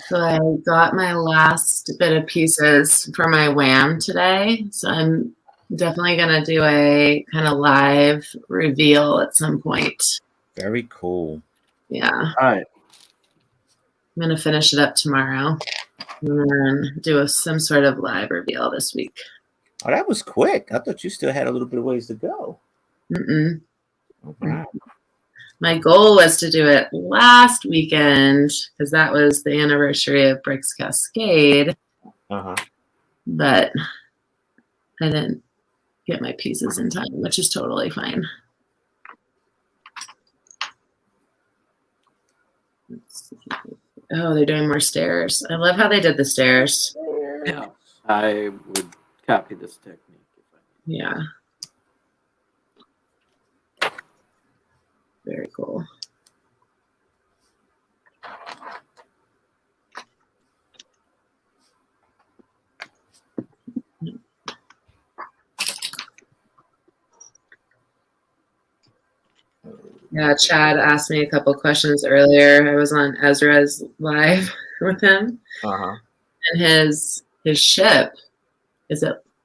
So I got my last bit of pieces for my WAM today. So I'm definitely going to do a kind of live reveal at some point. Very cool. Yeah. All right. I'm going to finish it up tomorrow and then do some sort of live reveal this week. Oh, that was quick. I thought you still had a little bit of ways to go. Mm-mm. All right. My goal was to do it last weekend because that was the anniversary of Brick's Cascade. But I didn't get my pieces in time, which is totally fine. Oh, they're doing more stairs. I love how they did the stairs. Yeah, I would copy this technique. Yeah. Very cool. Yeah, Chad asked me a couple questions earlier. I was on Ezra's live with him. And his ship,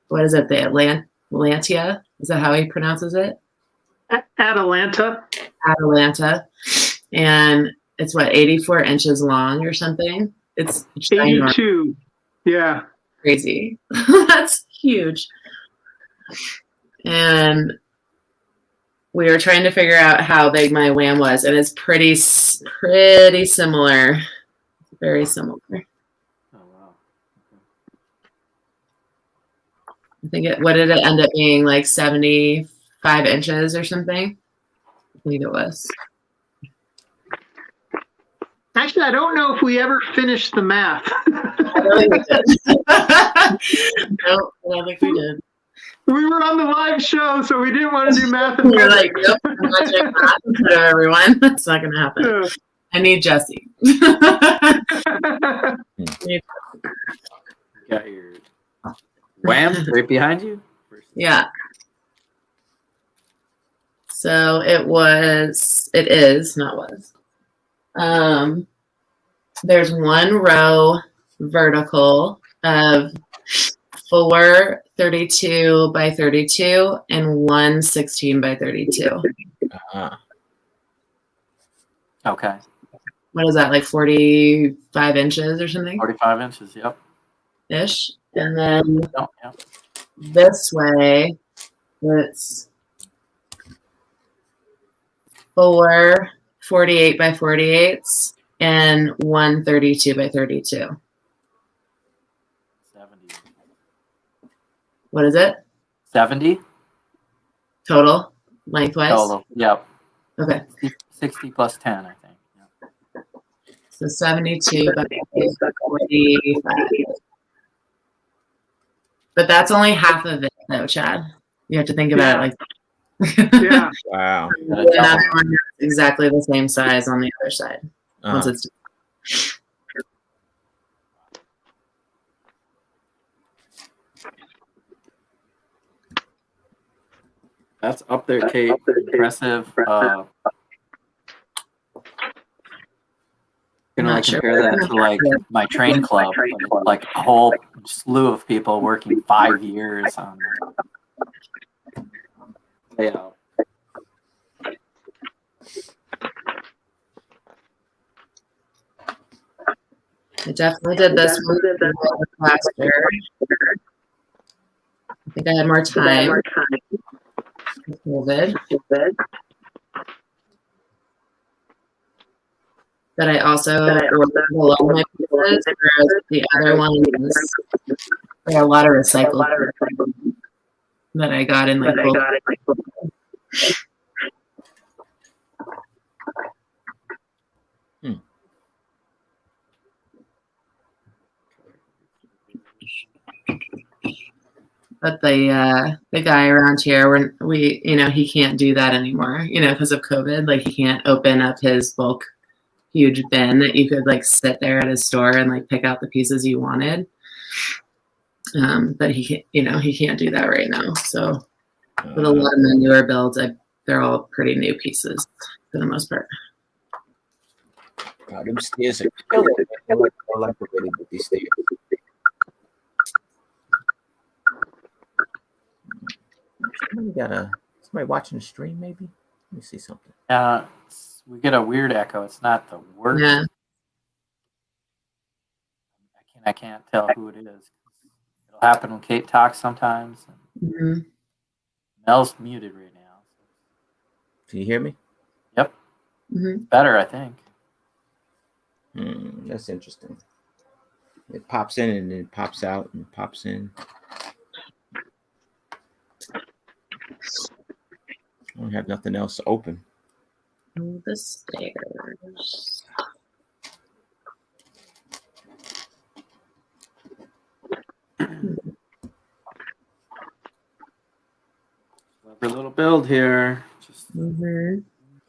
what is it, the Atlantia? Is that how he pronounces it? Atalanta. And it's 84 inches long or something. It's 82. Yeah. Crazy. That's huge. And we were trying to figure out how big my WAM was, and it's pretty similar. Very similar. Oh wow. I think what did it end up being, like 75 inches or something? I think it was. Actually, I don't know if we ever finished the math. I don't think we did. No, I don't think we did. We were on the live show, so we didn't want to do math. We were like, nope, I'm not doing math, everyone. That's not going to happen. Yeah. I need Jesse. Got your WAM right behind you? Yeah. So it is, not was. There's one row vertical of 4 32 by 32 and 1 16 by 32. Okay. What is that, like 45 inches or something? 45 inches, yep. Ish. And then Oh, yeah. this way, it's 4 48 by 48s and 1 32 by 32. 70. What is it? 70? Total? Lengthwise? Total. Yep. Okay. 60 plus 10, I think. Yep. So 72 by 45. But that's only half of it, though, Chad. You have to think about it like Yeah. Wow. another one is exactly the same size on the other side. Once it's That's up there, Kate. Impressive. Gonna like compare that to like my train club, but it's like a whole slew of people working 5 years on layout. I definitely did this one last year. I think I had more time with COVID. But I also ordered a lot of my pieces, whereas the other ones, like a lot of recycled that I got in like bulk. But the guy around here, he can't do that anymore, because of COVID. Like he can't open up his bulk huge bin that you could like sit there at his store and like pick out the pieces you wanted. But he can't do that right now. So with a lot of my newer builds, they're all pretty new pieces for the most part. God, them stairs are killing me. I like the way they did these stairs. Somebody watching the stream, maybe? Let me see something. We get a weird echo. It's not the worst. Yeah. I can't tell who it is. It'll happen when Kate talks sometimes. Mm-hmm. Mel's muted right now. Can you hear me? Yep. Mm-hmm. Better, I think. That's interesting. It pops in and then it pops out and pops in. I don't have nothing else open. The stairs. Clever little build here. Just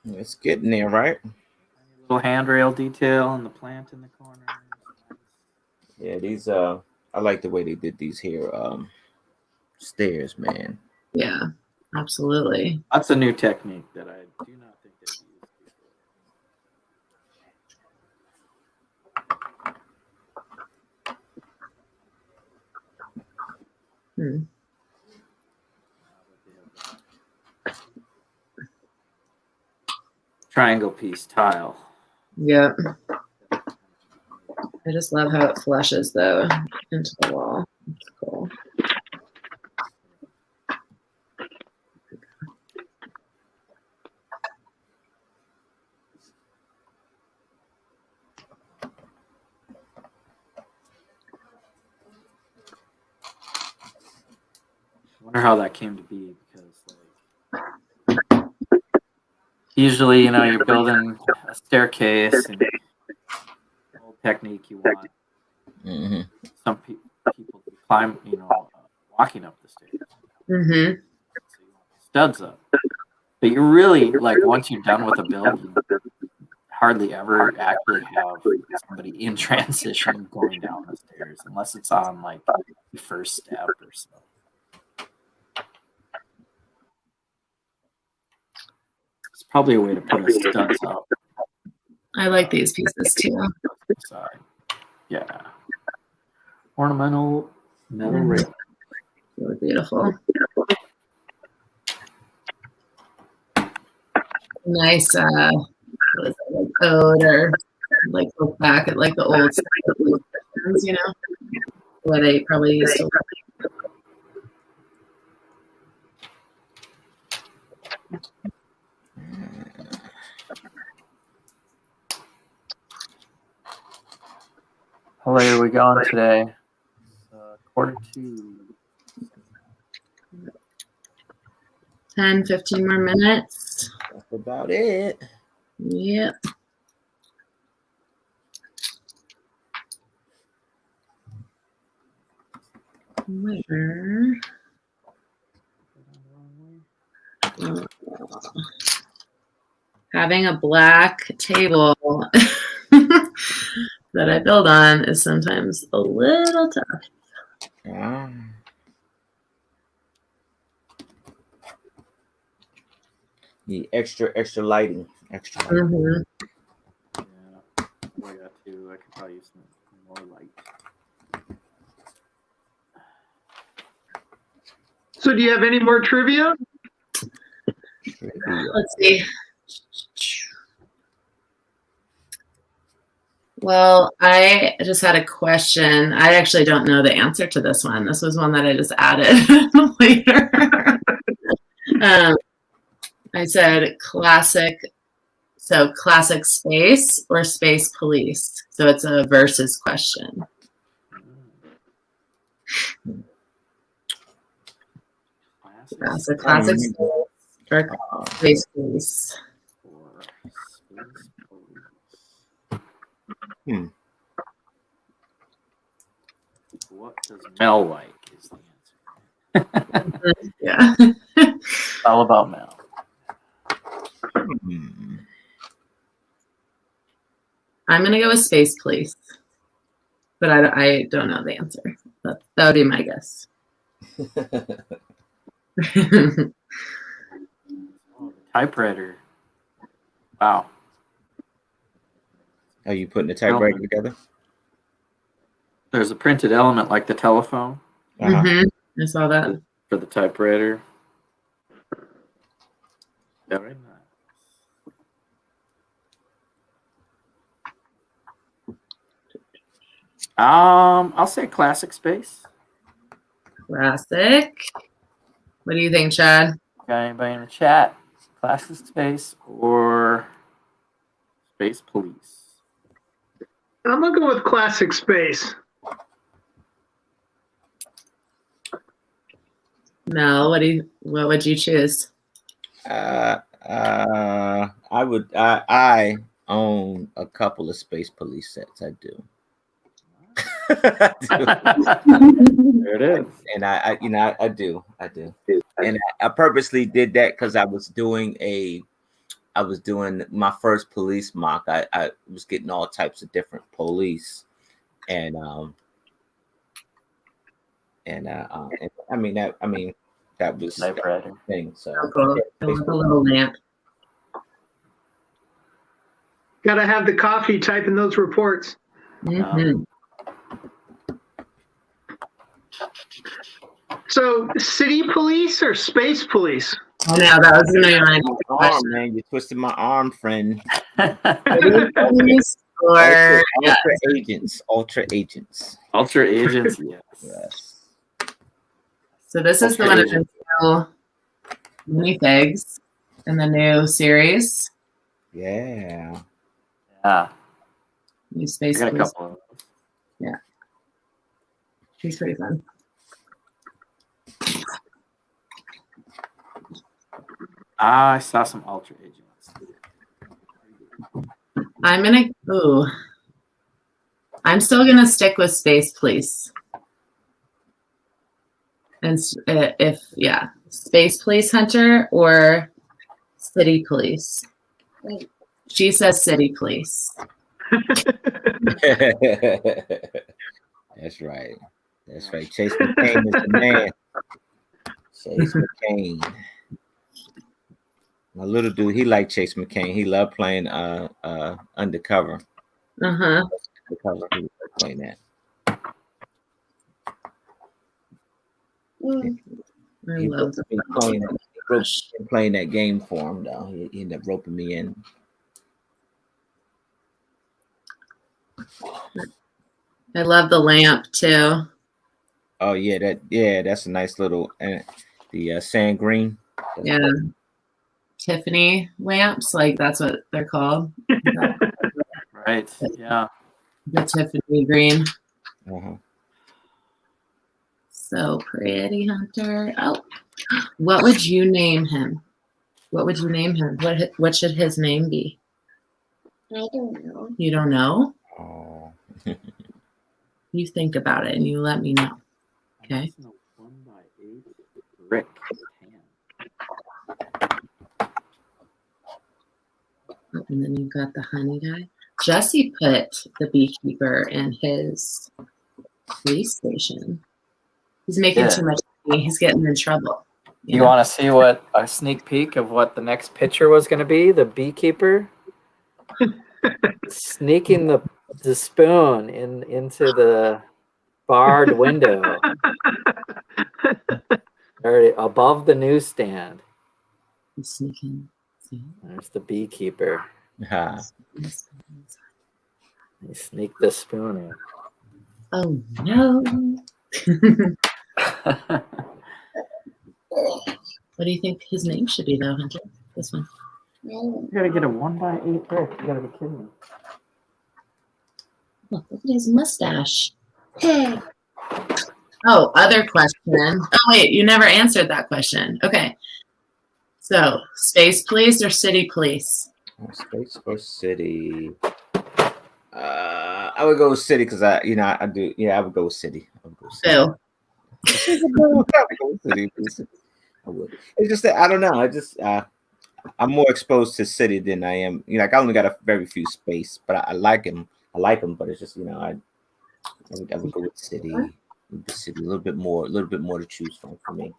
It's getting there, right? little handrail detail and the plant in the corner. Yeah, these I like the way they did these here stairs, man. Yeah, absolutely. That's a new technique that I do not think they've used before. Triangle piece tile. Yeah. I just love how it flushes though into the wall. It's cool. I wonder how that came to be because usually, you're building a staircase and old technique you want. Mm-hmm. Some people climb, walking up the stairs. Mm-hmm. So you want the studs up. But you're really, once you're done with a build, you hardly ever actually have somebody in transition going down the stairs unless it's on, the first step or so. It's probably a way to put a studs up. I like these pieces too. Side. Yeah. Ornamental metal rail. Really beautiful. Nice what is it, ode or look back at the old systems, where they probably used to work. How late are we going today? 1:45. 10, 15 more minutes. That's about it. Yep. Where? Having a black table that I build on is sometimes a little tough. Need extra lighting. Extra lighting. Mm-hmm. Yeah, I got to. I could probably use some more light. So, do you have any more trivia? Let's see. Well, I just had a question. I actually don't know the answer to this one. This was one that I just added later. I said classic. So classic space or space police. So it's a versus question. So classic space or space police. What does Mel like is the answer. Yeah. All about Mel. I'm going to go with space police. But I don't know the answer. That would be my guess. Typewriter. Wow. Are you putting the typewriter together? There's a printed element like the telephone. I saw that. For the typewriter. Very nice. I'll say classic space. Classic. What do you think, Chad? Got anybody in the chat? Classic space or space police? I'm gonna go with classic space. Mel, what would you choose? I own a couple of space police sets. I do. There it is. And I do. And I purposely did that because I was doing my first police mock. I was getting all types of different police, and that was Typewriter thing. So cool. A little lamp. Gotta have the coffee typing those reports. So, city police or space police? Oh, no, that was going to be my arm, man. You twisted my arm, friend. Or Ultra agents. Yes. So this is the one of the new minifigs in the new series. Yeah. New space. I got a couple of those. Yeah. She's pretty fun. I saw some Ultra Agents. I'm still gonna stick with Space Police. And Space Police Hunter or City Police. She says City Police. That's right. Chase McCain is the man. Chase McCain. My little dude, he liked Chase McCain. He loved playing undercover. Undercover, he was playing that. He loved playing that game for him, though. He ended up roping me in. I love the lamp too. Oh yeah, that's a nice little the sand green. Yeah. Tiffany lamps, like that's what they're called. Right. Yeah. The Tiffany green. Uh-huh. So pretty, Hunter. Oh, what would you name him? What would you name him? What should his name be? I don't know. You don't know? Oh. You think about it and you let me know. Okay. 1x8 brick pan. Oh, and then you've got the honey guy. Jesse put the beekeeper in his police station. He's making too much money. He's getting in trouble. You want to see what a sneak peek of what the next picture was going to be? The beekeeper sneaking the spoon into the barred window, already above the newsstand. He's sneaking. There's the beekeeper. Ah. He sneaked the spoon in. Oh no. What do you think his name should be, though, Hunter? This one. You gotta get a 1x8 brick. You gotta be kidding me. Look at his mustache. Oh, other question. Oh, wait, you never answered that question. Okay. So, space police or city police? Space or city? I would go with city because I do. Yeah, I would go with city. I would go with city. Phil. I would. It's just that I don't know. I'm more exposed to city than I am. Like I only got a very few space, but I like him. But it's just I would go with city. The city a little bit more to choose from for me.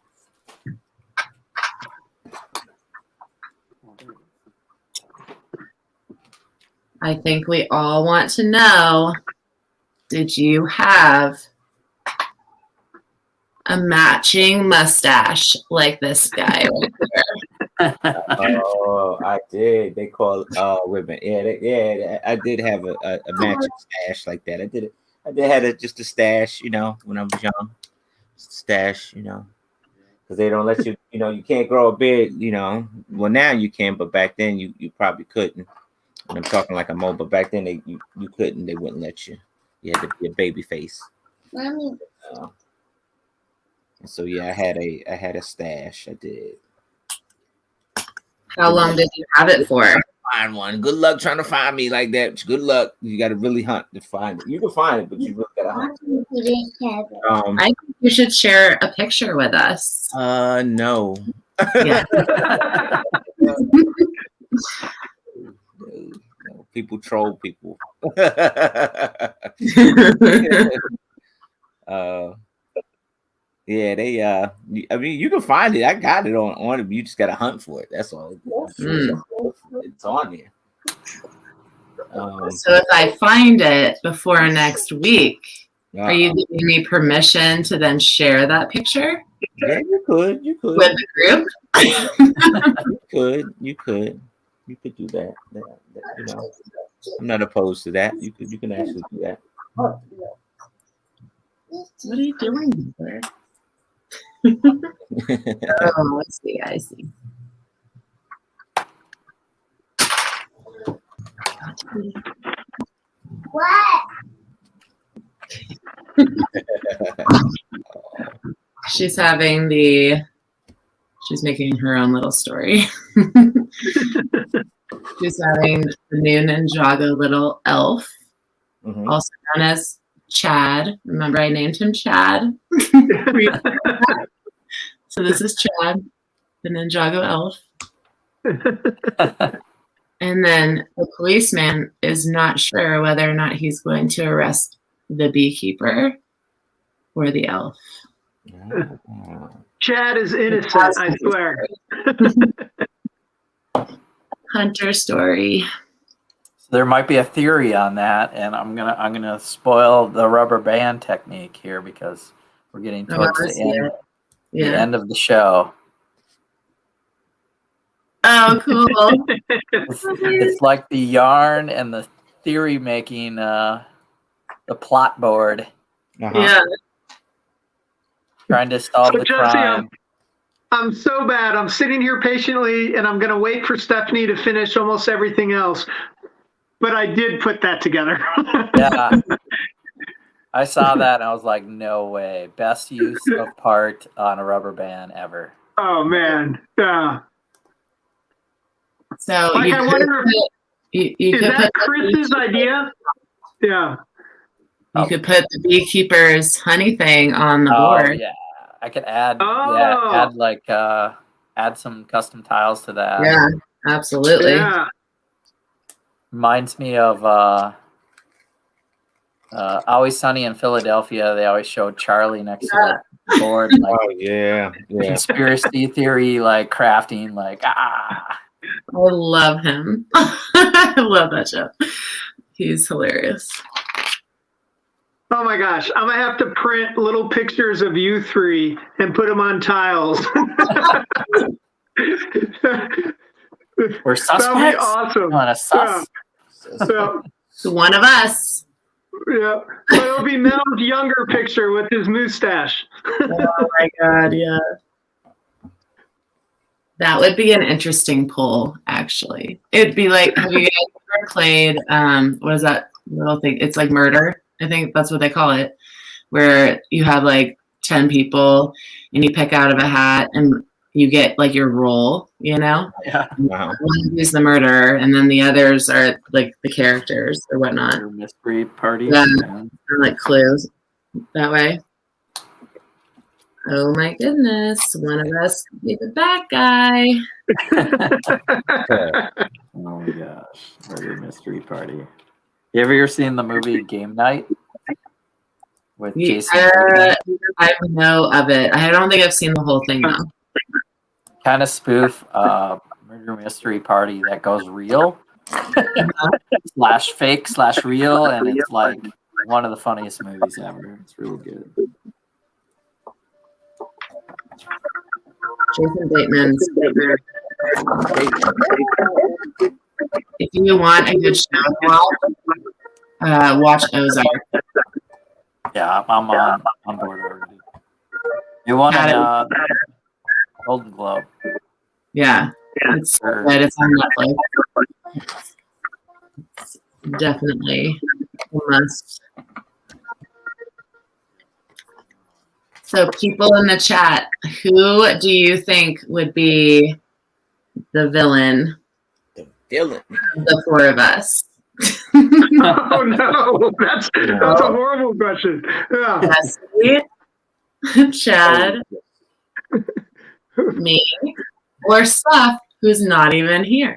I think we all want to know, did you have a matching mustache like this guy right there? Oh, I did. They call women. Yeah, I did have a matching stash like that. I did have just a stash, when I was young. Stash, because they don't let you, you can't grow a beard, Well, now you can, but back then you probably couldn't. And I'm talking like I'm old, but back then you couldn't. They wouldn't let you. You had to be a baby face. Mommy. So yeah, I had a stash. I did. How long did you have it for? Find one. Good luck trying to find me like that. Good luck. You got to really hunt to find it. You can find it, but you really got to hunt. I think you should share a picture with us. No. Yeah. No. People troll people. Yeah, they I mean you can find it. I got it on it. You just gotta hunt for it. That's all. It's on there. So if I find it before next week, are you giving me permission to then share that picture? Yeah, you could. With the group? You could do that. I'm not opposed to that. You can actually do that. What are you doing here? Oh, I see. What? She's making her own little story. She's having the new Ninjago little elf, also known as Chad. Remember, I named him Chad. So this is Chad, the Ninjago elf. And then the policeman is not sure whether or not he's going to arrest the beekeeper or the elf. Chad is innocent, I swear. Hunter story. So there might be a theory on that, and I'm gonna spoil the rubber band technique here because we're getting towards the end of the show. Oh, cool. It's like the yarn and the theory making the plot board. Yeah. Trying to solve the crime. I'm so bad. I'm sitting here patiently, and I'm going to wait for Stephanie to finish almost everything else. But I did put that together. Yeah. I saw that and I was like, no way. Best use of part on a rubber band ever. Oh, man. Yeah. So Like, I wonder if you is could that put Chris's idea? Yeah. you could put the beekeeper's honey thing on the Oh board. yeah, I could add Oh. add some custom tiles to that. Yeah, absolutely. Yeah. Reminds me of Always Sunny in Philadelphia. They always showed Charlie next to the board, like Oh yeah. conspiracy theory, like crafting, like I love him. I love that show. He's hilarious. Oh my gosh, I'm gonna have to print little pictures of you three and put them on tiles. We're suspects. That'd be awesome. You want a sus? Yeah. It's one of us. Yeah. But it'll be Mel's younger picture with his mustache. Oh my god, yeah. That would be an interesting poll, actually. It'd be like, have you guys ever played what is that little thing? It's like murder. I think that's what they call it, where you have like 10 people and you pick out of a hat and you get like your role, you know? Yeah. Wow. One is the murderer and then the others are like the characters or whatnot. Your mystery party. Yeah. Like clues that way. Oh my goodness, one of us could be the bad guy. Oh my gosh. Murder mystery party. You ever seen the movie Game Night? With Jason Bateman? I know of it. I don't think I've seen the whole thing though. Kind of spoof murder mystery party that goes real slash fake slash real, and it's like one of the funniest movies ever. It's really good. Jason Bateman's. If you want a good show, watch Ozark. Yeah, I'm on board already. You won a Golden Globe. Yeah, it's so good. It's on Netflix. It's definitely a must. So, people in the chat, who do you think would be the villain? The villain. The four of us. Oh no, that's a horrible question. Yeah. Jesse, Chad, me, or Steph, who's not even here.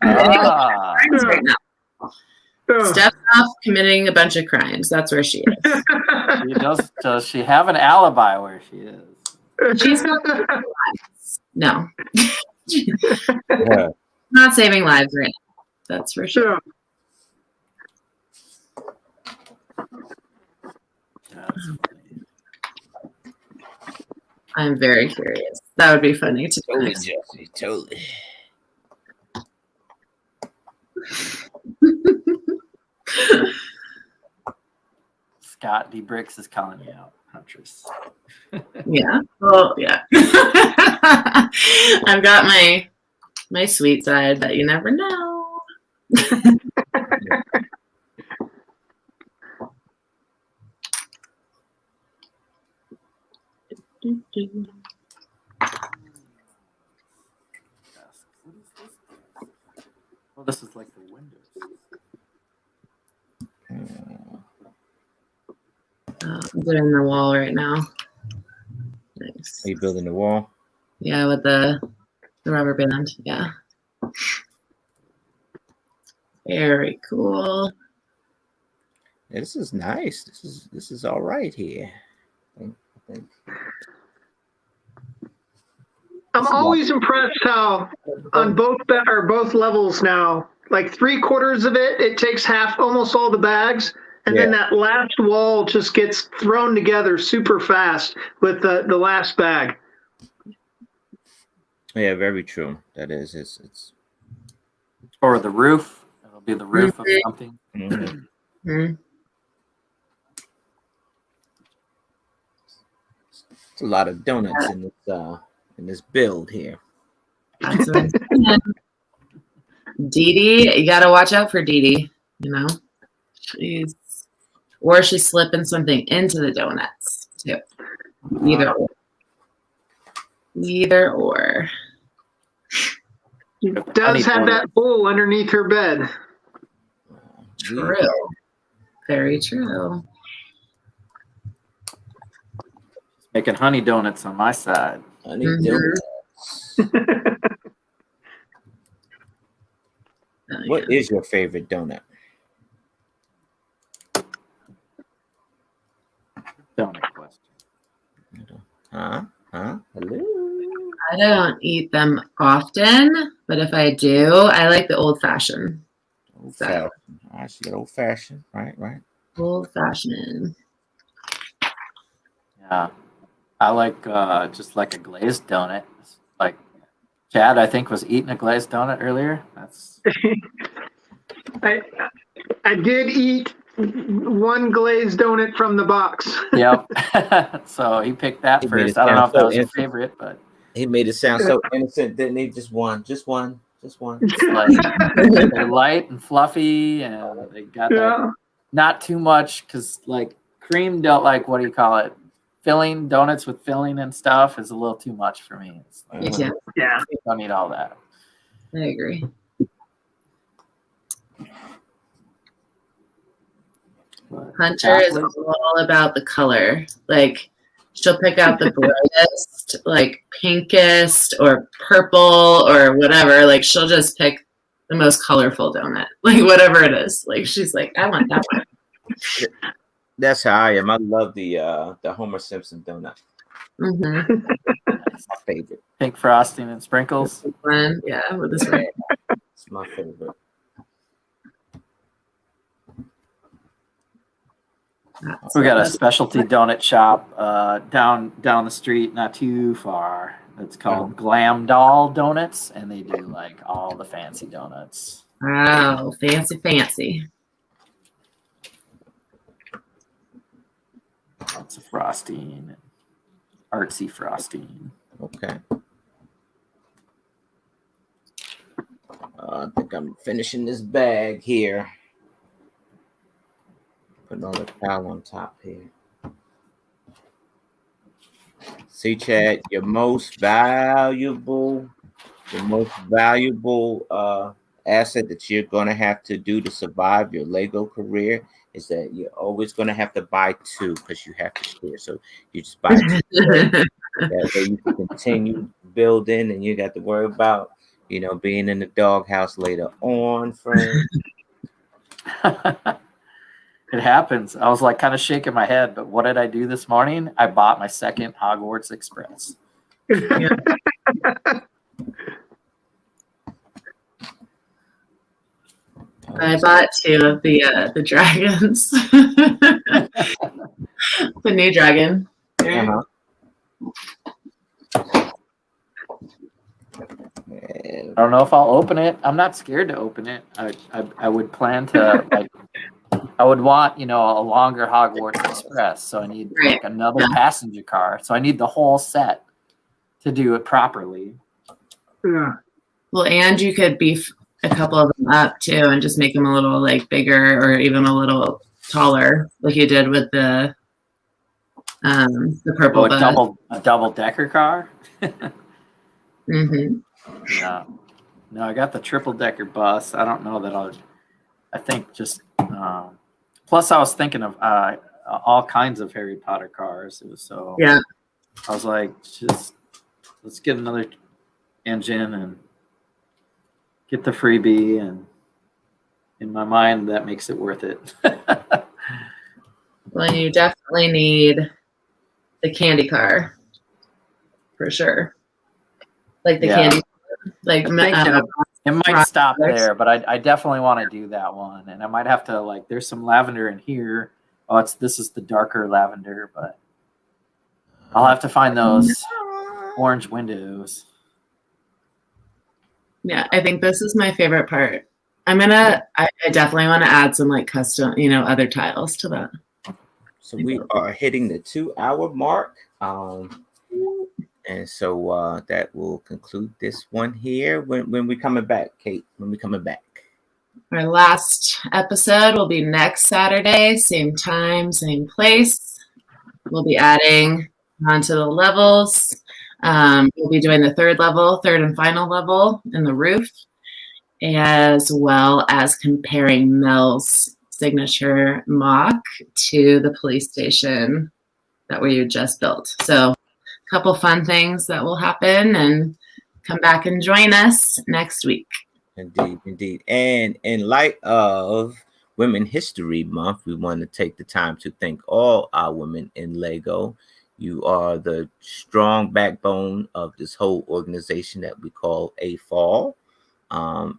Right now. Steph's off committing a bunch of crimes. That's where she is. Does she have an alibi where she is? She's not saving lives. No. Not saving lives right now. That's for sure. I'm very curious. That would be funny to do. Totally, Jesse. Totally. Scott D. Bricks is calling you out, Huntress. Yeah. Well, yeah. I've got my sweet side, but you never know. Well, this is like the windows. I'm doing the wall right now. Nice. Are you building the wall? Yeah, with the rubber band. Yeah. Very cool. Yeah, this is nice. This is all right here. I think. I'm always impressed how on both levels now, like 3/4 of it takes half, almost all the bags, and then that last wall just gets thrown together super fast with the last bag. Yeah, very true. That is. It's. Or the roof. It'll be the roof of something. Mm-hmm. It's a lot of donuts in this build here. That's what I'm saying. Dee Dee, you gotta watch out for Dee Dee. You know, she's slipping something into the donuts too. Either or. Either or. She does have that bowl underneath her bed. True. Very true. Making honey donuts on my side. Honey donuts. What is your favorite donut? Donut question. Huh? Hello? I don't eat them often, but if I do, I like the old fashioned. Old fashioned. I see old fashioned. Right. Old fashioned. Yeah. I like just like a glazed donut. Like Chad, I think, was eating a glazed donut earlier. That's I did eat one glazed donut from the box. Yep. So he picked that first. I don't know if that was your favorite, but he made it sound so innocent, didn't he? Just one. Just like, they're light and fluffy, and they got that, not too much, because like cream don't like, what do you call it? Filling, donuts with filling and stuff is a little too much for me. It's like, yeah. I don't need all that. I agree. Hunter is all about the color. Like, she'll pick out the brightest, like pinkest or purple or whatever. Like, she'll just pick the most colorful donut, like whatever it is. Like, she's like, I want that one. That's how I am. I love the Homer Simpson donut. Mm-hmm. That's my favorite. Pink frosting and sprinkles. Yeah, with this red. It's my favorite. We got a specialty donut shop down the street, not too far. It's called Glam Doll Donuts, and they do like all the fancy donuts. Wow, fancy. Lots of frosting, artsy frosting. Okay. I think I'm finishing this bag here. Put another towel on top here. See, Chad, your most valuable asset that you're gonna have to do to survive your Lego career is that you're always gonna have to buy two, because you have to share. So you just buy two. That way you can continue building, and you got to worry about, being in the doghouse later on, friend. It happens. I was like kind of shaking my head, but what did I do this morning? I bought my second Hogwarts Express. I bought two of the dragons. The new dragon. Uh-huh. I don't know if I'll open it. I'm not scared to open it. I would plan to, like, I would want, a longer Hogwarts Express. So I need like another passenger car. So I need the whole set to do it properly. Yeah. Well, and you could beef a couple of them up too, and just make them a little like bigger or even a little taller, like you did with the purple bus. A double decker car. Mm-hmm. Yeah. No, I got the triple decker bus. I don't know that I think just plus I was thinking of all kinds of Harry Potter cars. It was so I was like, just let's get another engine and get the freebie, and in my mind that makes it worth it. Well, you definitely need the candy car for sure. Like the candy, like it might stop there, but I definitely want to do that one, and I might have to, like, there's some lavender in here. Oh, this is the darker lavender, but I'll have to find those orange windows. Yeah, I think this is my favorite part. I definitely want to add some like custom, other tiles to that. So we are hitting the 2-hour mark. And so that will conclude this one here. When we coming back, Kate? When we coming back? Our last episode will be next Saturday, same time, same place. We'll be adding onto the levels. We'll be doing the third and final level in the roof, as well as comparing Mel's signature mock to the police station that we just built. So a couple fun things that will happen, and come back and join us next week. Indeed. And in light of Women History Month, we want to take the time to thank all our women in Lego. You are the strong backbone of this whole organization that we call AFAL.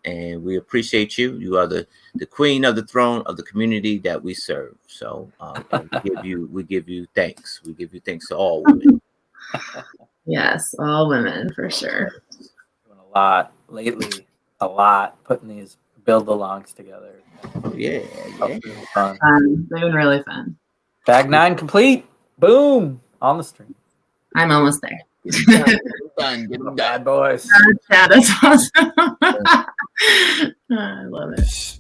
And we appreciate you. You are the queen of the throne of the community that we serve. So we give you thanks. We give you thanks to all women. Yes, all women for sure. Doing a lot lately. A lot putting these build-alongs together. Yeah. Fun. They've been really fun. Bag 9 complete. Boom. On the stream. I'm almost there. Get them done, Bad boys. Yeah, that's awesome. I love it.